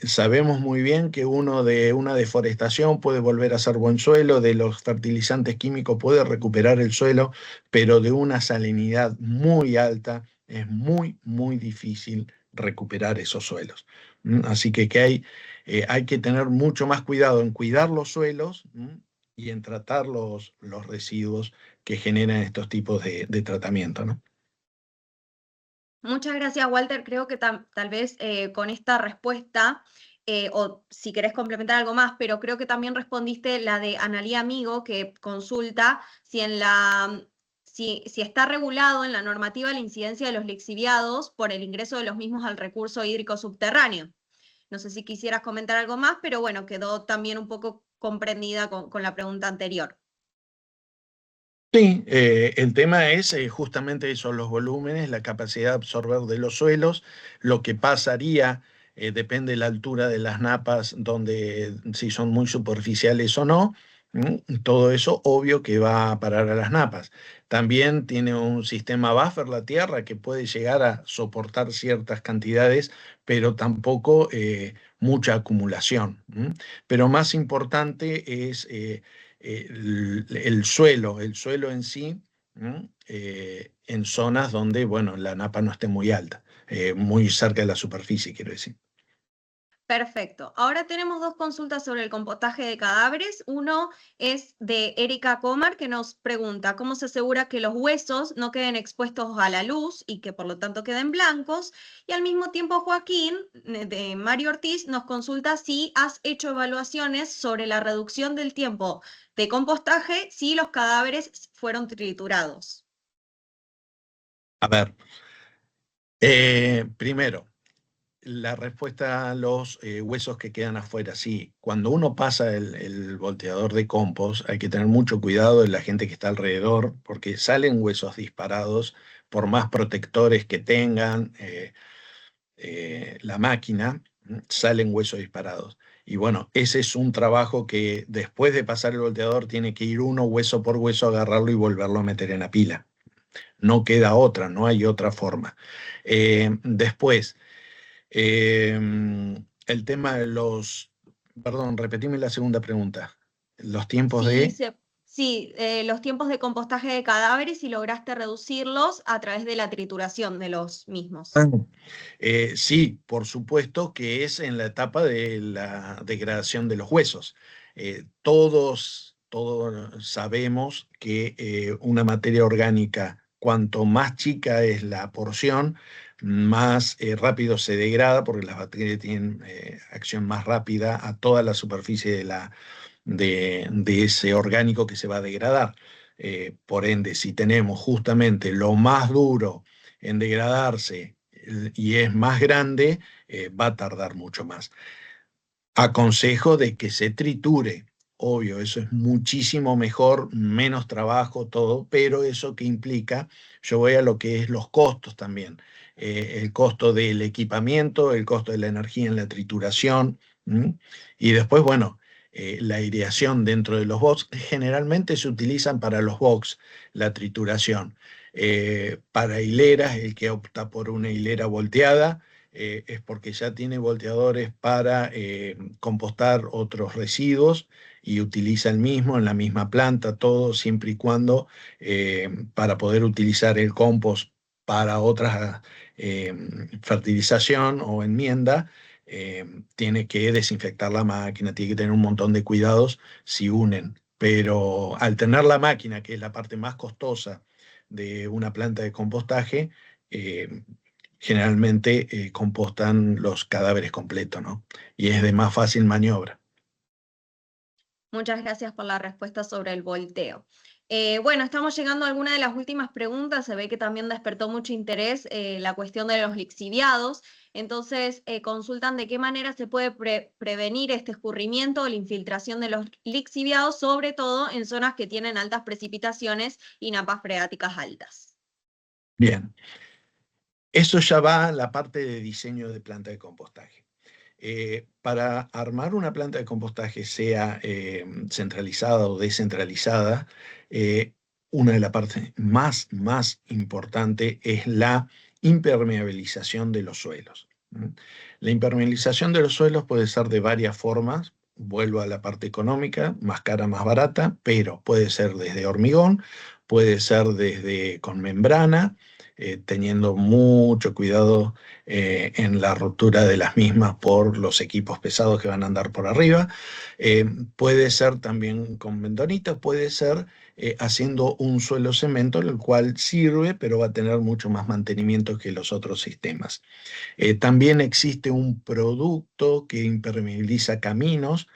Sabemos muy bien que uno de una deforestación puede volver a ser buen suelo, de los fertilizantes químicos puede recuperar el suelo, pero de una salinidad muy alta es muy, muy difícil recuperar esos suelos. Así que hay que tener mucho más cuidado en cuidar los suelos y en tratar los residuos que generan estos tipos de tratamiento, ¿no? Muchas gracias, Walter. Creo que tal vez con esta respuesta, o si querés complementar algo más, pero creo que también respondiste la de Analía Amigo, que consulta si está regulado en la normativa la incidencia de los lixiviados por el ingreso de los mismos al recurso hídrico subterráneo. No sé si quisieras comentar algo más, pero bueno, quedó también un poco comprendida con la pregunta anterior. Sí, el tema es justamente eso, los volúmenes, la capacidad de absorber de los suelos, lo que pasaría, depende de la altura de las napas, si son muy superficiales o no, todo eso obvio que va a parar a las napas. También tiene un sistema buffer la tierra que puede llegar a soportar ciertas cantidades, pero tampoco mucha acumulación. Pero más importante es el suelo en sí, en zonas donde, bueno, la napa no esté muy alta, muy cerca de la superficie, quiero decir. Perfecto. Ahora tenemos dos consultas sobre el compostaje de cadáveres. Uno es de Erika Comar, que nos pregunta cómo se asegura que los huesos no queden expuestos a la luz y que por lo tanto queden blancos. Y al mismo tiempo Joaquín, de Mario Ortiz, nos consulta si has hecho evaluaciones sobre la reducción del tiempo de compostaje si los cadáveres fueron triturados. A ver, primero, la respuesta a los huesos que quedan afuera. Sí, cuando uno pasa el volteador de compost, hay que tener mucho cuidado de la gente que está alrededor, porque salen huesos disparados, por más protectores que tengan la máquina, salen huesos disparados. Y bueno, ese es un trabajo que después de pasar el volteador tiene que ir uno hueso por hueso, agarrarlo y volverlo a meter en la pila. No queda otra, no hay otra forma. Después, el tema de los... Perdón, repetime la segunda pregunta. Los tiempos Sí, de... sí, los tiempos de compostaje de cadáveres y lograste reducirlos a través de la trituración de los mismos. Sí, por supuesto que es en la etapa de la degradación de los huesos. Todos sabemos que una materia orgánica, cuanto más chica es la porción, más rápido se degrada, porque las bacterias tienen acción más rápida a toda la superficie de ese orgánico que se va a degradar. Por ende, si tenemos justamente lo más duro en degradarse y es más grande, va a tardar mucho más. Aconsejo de que se triture. Obvio, eso es muchísimo mejor, menos trabajo, todo, pero eso que implica, yo voy a lo que es los costos también. El costo del equipamiento, el costo de la energía en la trituración, y después, bueno, la aireación dentro de los box. Generalmente se utilizan para los box la trituración. Para hileras, el que opta por una hilera volteada, es porque ya tiene volteadores para compostar otros residuos y utiliza el mismo en la misma planta, todo siempre y cuando para poder utilizar el compost para otra fertilización o enmienda, tiene que desinfectar la máquina, tiene que tener un montón de cuidados si unen. Pero al tener la máquina, que es la parte más costosa de una planta de compostaje, generalmente compostan los cadáveres completos, ¿no? Y es de más fácil maniobra. Muchas gracias por la respuesta sobre el volteo. Bueno, estamos llegando a alguna de las últimas preguntas. Se ve que también despertó mucho interés la cuestión de los lixiviados. Entonces, consultan de qué manera se puede prevenir este escurrimiento o la infiltración de los lixiviados, sobre todo en zonas que tienen altas precipitaciones y napas freáticas altas. Bien, eso ya va a la parte de diseño de planta de compostaje. Para armar una planta de compostaje, sea centralizada o descentralizada, una de las partes más importantes es la impermeabilización de los suelos. La impermeabilización de los suelos puede ser de varias formas. Vuelvo a la parte económica, más cara, más barata, pero puede ser desde hormigón, puede ser desde con membrana, teniendo mucho cuidado en la ruptura de las mismas por los equipos pesados que van a andar por arriba. Puede ser también con bentonita, puede ser haciendo un suelo cemento, el cual sirve, pero va a tener mucho más mantenimiento que los otros sistemas. También existe un producto que impermeabiliza caminos,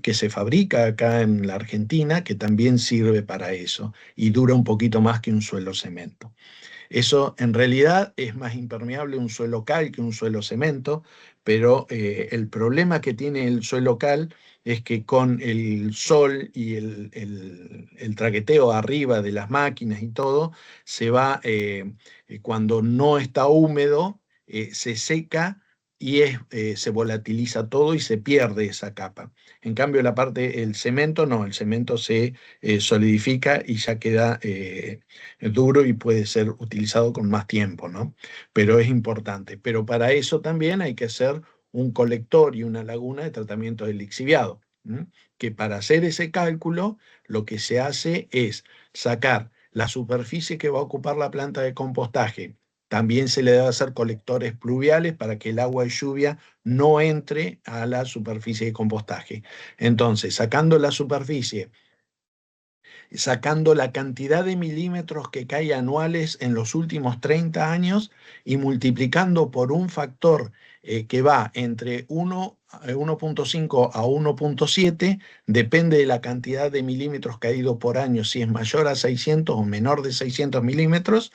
que se fabrica acá en la Argentina, que también sirve para eso y dura un poquito más que un suelo cemento. Eso en realidad es más impermeable un suelo cal que un suelo cemento, pero el problema que tiene el suelo cal es que con el sol y el traqueteo arriba de las máquinas y todo, se va, cuando no está húmedo, se seca y se volatiliza todo y se pierde esa capa. En cambio, la parte, el cemento no, el cemento se solidifica y ya queda duro y puede ser utilizado con más tiempo, ¿no? Pero es importante. Pero para eso también hay que hacer un colector y una laguna de tratamiento de lixiviado, que para hacer ese cálculo lo que se hace es sacar la superficie que va a ocupar la planta de compostaje. También se le debe hacer colectores pluviales para que el agua de lluvia no entre a la superficie de compostaje. Entonces, sacando la superficie, sacando la cantidad de milímetros que cae anuales en los últimos 30 años y multiplicando por un factor que va entre 1.5 a 1.7, depende de la cantidad de milímetros caídos por año, si es mayor a 600 o menor de 600 milímetros,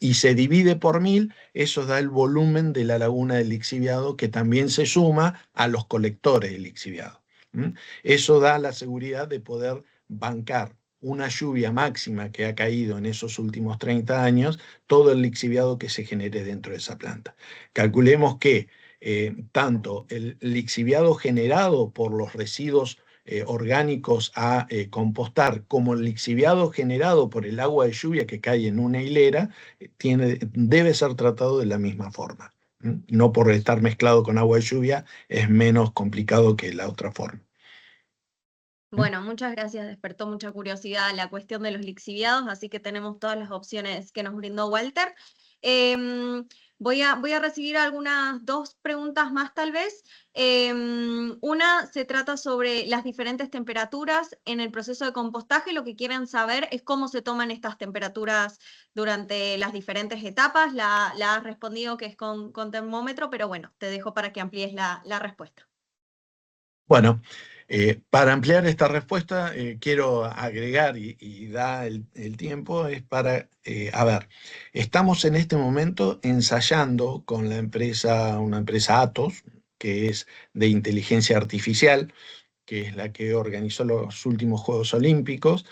y se divide por 1000, eso da el volumen de la laguna del lixiviado, que también se suma a los colectores del lixiviado. Eso da la seguridad de poder bancar una lluvia máxima que ha caído en esos últimos 30 años, todo el lixiviado que se genere dentro de esa planta. Calculemos que tanto el lixiviado generado por los residuos orgánicos a compostar, como el lixiviado generado por el agua de lluvia que cae en una hilera, debe ser tratado de la misma forma. No por estar mezclado con agua de lluvia es menos complicado que la otra forma. Bueno, muchas gracias, despertó mucha curiosidad la cuestión de los lixiviados, así que tenemos todas las opciones que nos brindó Walter. Voy a recibir algunas 2 preguntas más tal vez. Una se trata sobre las diferentes temperaturas en el proceso de compostaje. Lo que quieren saber es cómo se toman estas temperaturas durante las diferentes etapas. La has respondido que es con termómetro, pero bueno, te dejo para que amplíes la respuesta. Bueno, para ampliar esta respuesta, quiero agregar, y da el tiempo, es para, a ver, estamos en este momento ensayando con una empresa Atos, que es de inteligencia artificial, que es la que organizó los últimos Juegos Olímpicos,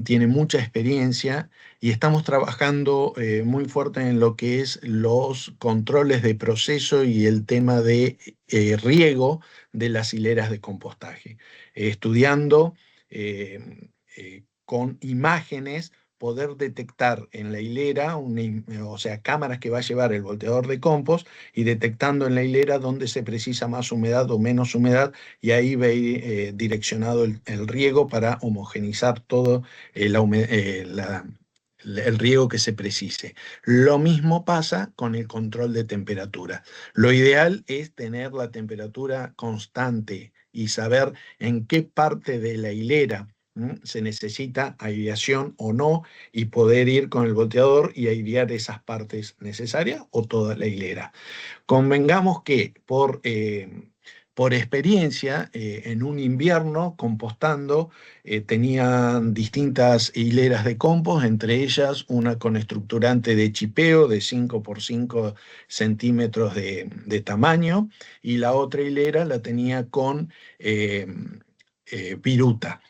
tiene mucha experiencia y estamos trabajando muy fuerte en lo que es los controles de proceso y el tema de riego de las hileras de compostaje, estudiando con imágenes poder detectar en la hilera, o sea, cámaras que va a llevar el volteador de compost, y detectando en la hilera dónde se precisa más humedad o menos humedad, y ahí va a ir direccionado el riego para homogeneizar todo el riego que se precise. Lo mismo pasa con el control de temperatura. Lo ideal es tener la temperatura constante y saber en qué parte de la hilera se necesita aireación o no, y poder ir con el volteador y airear esas partes necesarias o toda la hilera. Convengamos que por experiencia, en un invierno compostando, tenían distintas hileras de compost, entre ellas una con estructurante de chipeo de 5 por 5 centímetros de tamaño, y la otra hilera la tenía con viruta,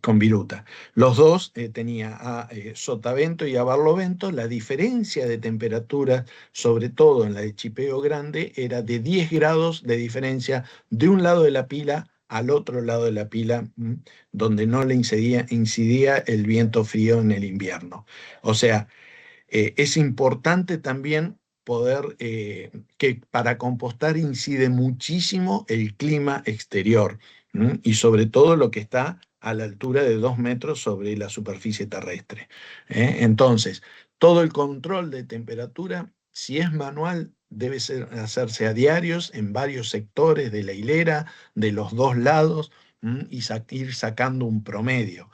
con viruta. Los dos tenía a sotavento y a barlovento. La diferencia de temperatura, sobre todo en la de chipeo grande, era de 10 grados de diferencia de un lado de la pila al otro lado de la pila, donde no le incidía el viento frío en el invierno. O sea, es importante también poder, que para compostar incide muchísimo el clima exterior, y sobre todo lo que está a la altura de 2 metros sobre la superficie terrestre. Entonces, todo el control de temperatura, si es manual, debe hacerse a diarios en varios sectores de la hilera, de los 2 lados, y ir sacando un promedio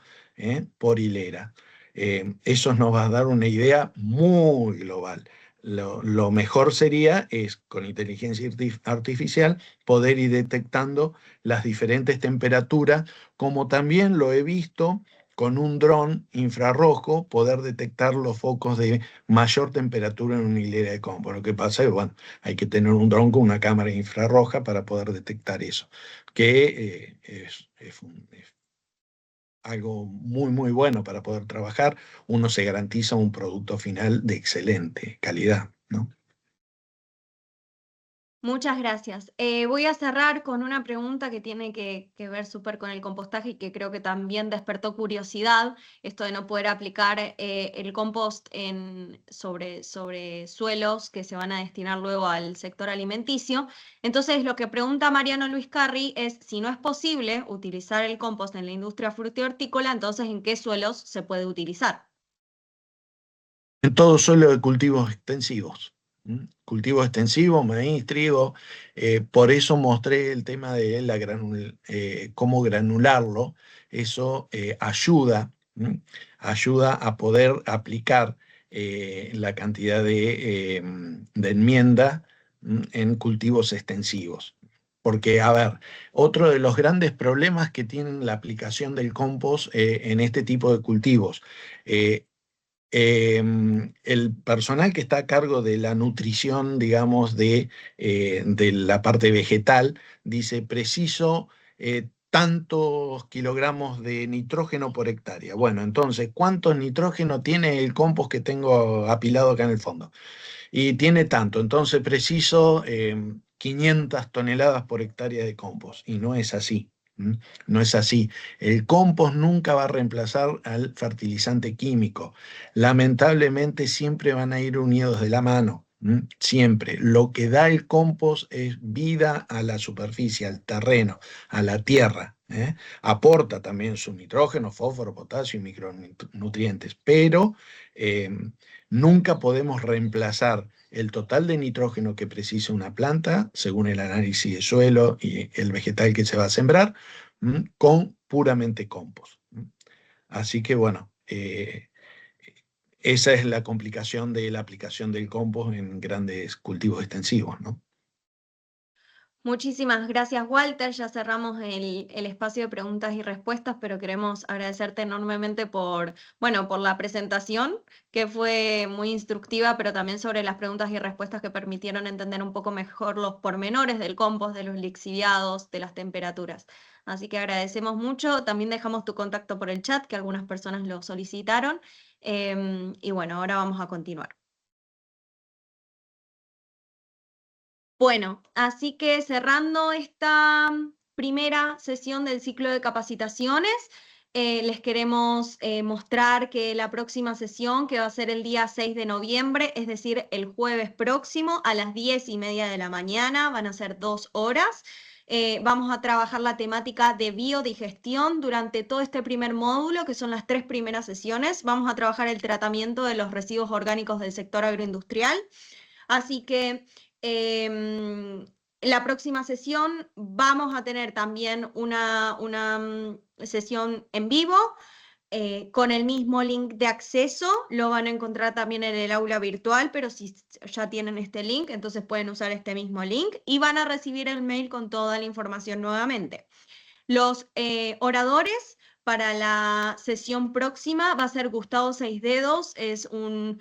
por hilera. Eso nos va a dar una idea muy global. Lo mejor sería, con inteligencia artificial, poder ir detectando las diferentes temperaturas, como también lo he visto con un dron infrarrojo, poder detectar los focos de mayor temperatura en una hilera de compost. Lo que pasa es, bueno, hay que tener un dron con una cámara infrarroja para poder detectar eso, que es algo muy, muy bueno para poder trabajar. Uno se garantiza un producto final de excelente calidad, ¿no? Muchas gracias. Voy a cerrar con una pregunta que tiene que ver súper con el compostaje y que creo que también despertó curiosidad, esto de no poder aplicar el compost sobre suelos que se van a destinar luego al sector alimenticio. Entonces, lo que pregunta Mariano Luis Carri es si no es posible utilizar el compost en la industria frutícola, entonces, ¿en qué suelos se puede utilizar? En todo suelo de cultivos extensivos. Cultivos extensivos, maíz, trigo. Por eso mostré el tema de cómo granularlo. Eso ayuda a poder aplicar la cantidad de enmienda en cultivos extensivos. Porque, a ver, otro de los grandes problemas que tienen la aplicación del compost en este tipo de cultivos, el personal que está a cargo de la nutrición, digamos, de la parte vegetal, dice, preciso tantos kilogramos de nitrógeno por hectárea. Bueno, entonces, ¿cuánto nitrógeno tiene el compost que tengo apilado acá en el fondo? Y tiene tanto, entonces preciso 500 toneladas por hectárea de compost, y no es así. No es así. El compost nunca va a reemplazar al fertilizante químico. Lamentablemente siempre van a ir unidos de la mano. Siempre. Lo que da el compost es vida a la superficie, al terreno, a la tierra. Aporta también su nitrógeno, fósforo, potasio y micronutrientes, pero nunca podemos reemplazar el total de nitrógeno que precisa una planta, según el análisis de suelo y el vegetal que se va a sembrar, con puramente compost. Así que bueno, esa es la complicación de la aplicación del compost en grandes cultivos extensivos, ¿no? Muchísimas gracias, Walter. Ya cerramos el espacio de preguntas y respuestas, pero queremos agradecerte enormemente por la presentación, que fue muy instructiva, pero también sobre las preguntas y respuestas que permitieron entender un poco mejor los pormenores del compost, de los lixiviados, de las temperaturas. Así que agradecemos mucho. También dejamos tu contacto por el chat, que algunas personas lo solicitaron. Y bueno, ahora vamos a continuar. Bueno, así que cerrando esta primera sesión del ciclo de capacitaciones, les queremos mostrar que la próxima sesión, que va a ser el día 6 de noviembre, es decir, el jueves próximo a las 10:30 de la mañana, van a ser 2 horas. Vamos a trabajar la temática de biodigestión durante todo este primer módulo, que son las 3 primeras sesiones. Vamos a trabajar el tratamiento de los residuos orgánicos del sector agroindustrial. Así que la próxima sesión vamos a tener también una sesión en vivo con el mismo link de acceso. Lo van a encontrar también en el aula virtual, pero si ya tienen este link, entonces pueden usar este mismo link y van a recibir el mail con toda la información nuevamente. Los oradores para la sesión próxima va a ser Gustavo Seisdedos, es un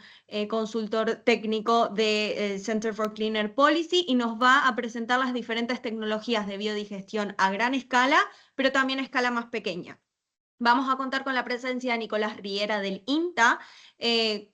consultor técnico de Center for Cleaner Policy y nos va a presentar las diferentes tecnologías de biodigestión a gran escala, pero también a escala más pequeña. Vamos a contar con la presencia de Nicolás Riera del INTA,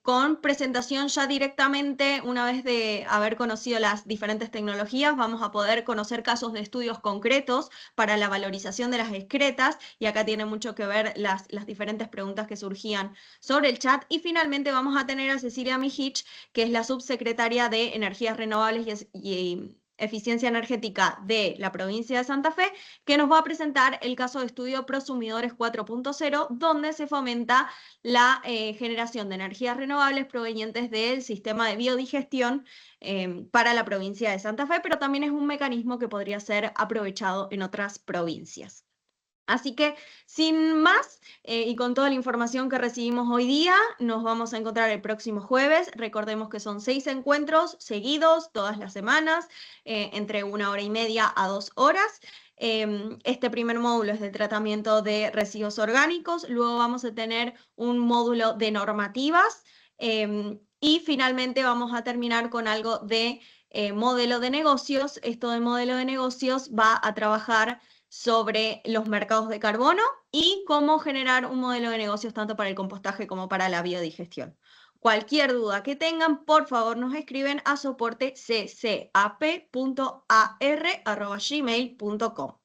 con presentación ya directamente, una vez de haber conocido las diferentes tecnologías, vamos a poder conocer casos de estudios concretos para la valorización de las excretas, y acá tiene mucho que ver las diferentes preguntas que surgían sobre el chat. Y finalmente vamos a tener a Cecilia Mijich, que es la subsecretaria de Energías Renovables y Eficiencia Energética de la provincia de Santa Fe, que nos va a presentar el caso de estudio Prosumidores 4.0, donde se fomenta la generación de energías renovables provenientes del sistema de biodigestión para la provincia de Santa Fe, pero también es un mecanismo que podría ser aprovechado en otras provincias. Así que, sin más, y con toda la información que recibimos hoy día, nos vamos a encontrar el próximo jueves. Recordemos que son 6 encuentros seguidos, todas las semanas, entre 1 hora y media a 2 horas. Este primer módulo es de tratamiento de residuos orgánicos, luego vamos a tener un módulo de normativas, y finalmente vamos a terminar con algo de modelo de negocios. Esto de modelo de negocios va a trabajar sobre los mercados de carbono y cómo generar un modelo de negocios tanto para el compostaje como para la biodigestión. Cualquier duda que tengan, por favor nos escriben a soporte ccap.ar@gmail.com.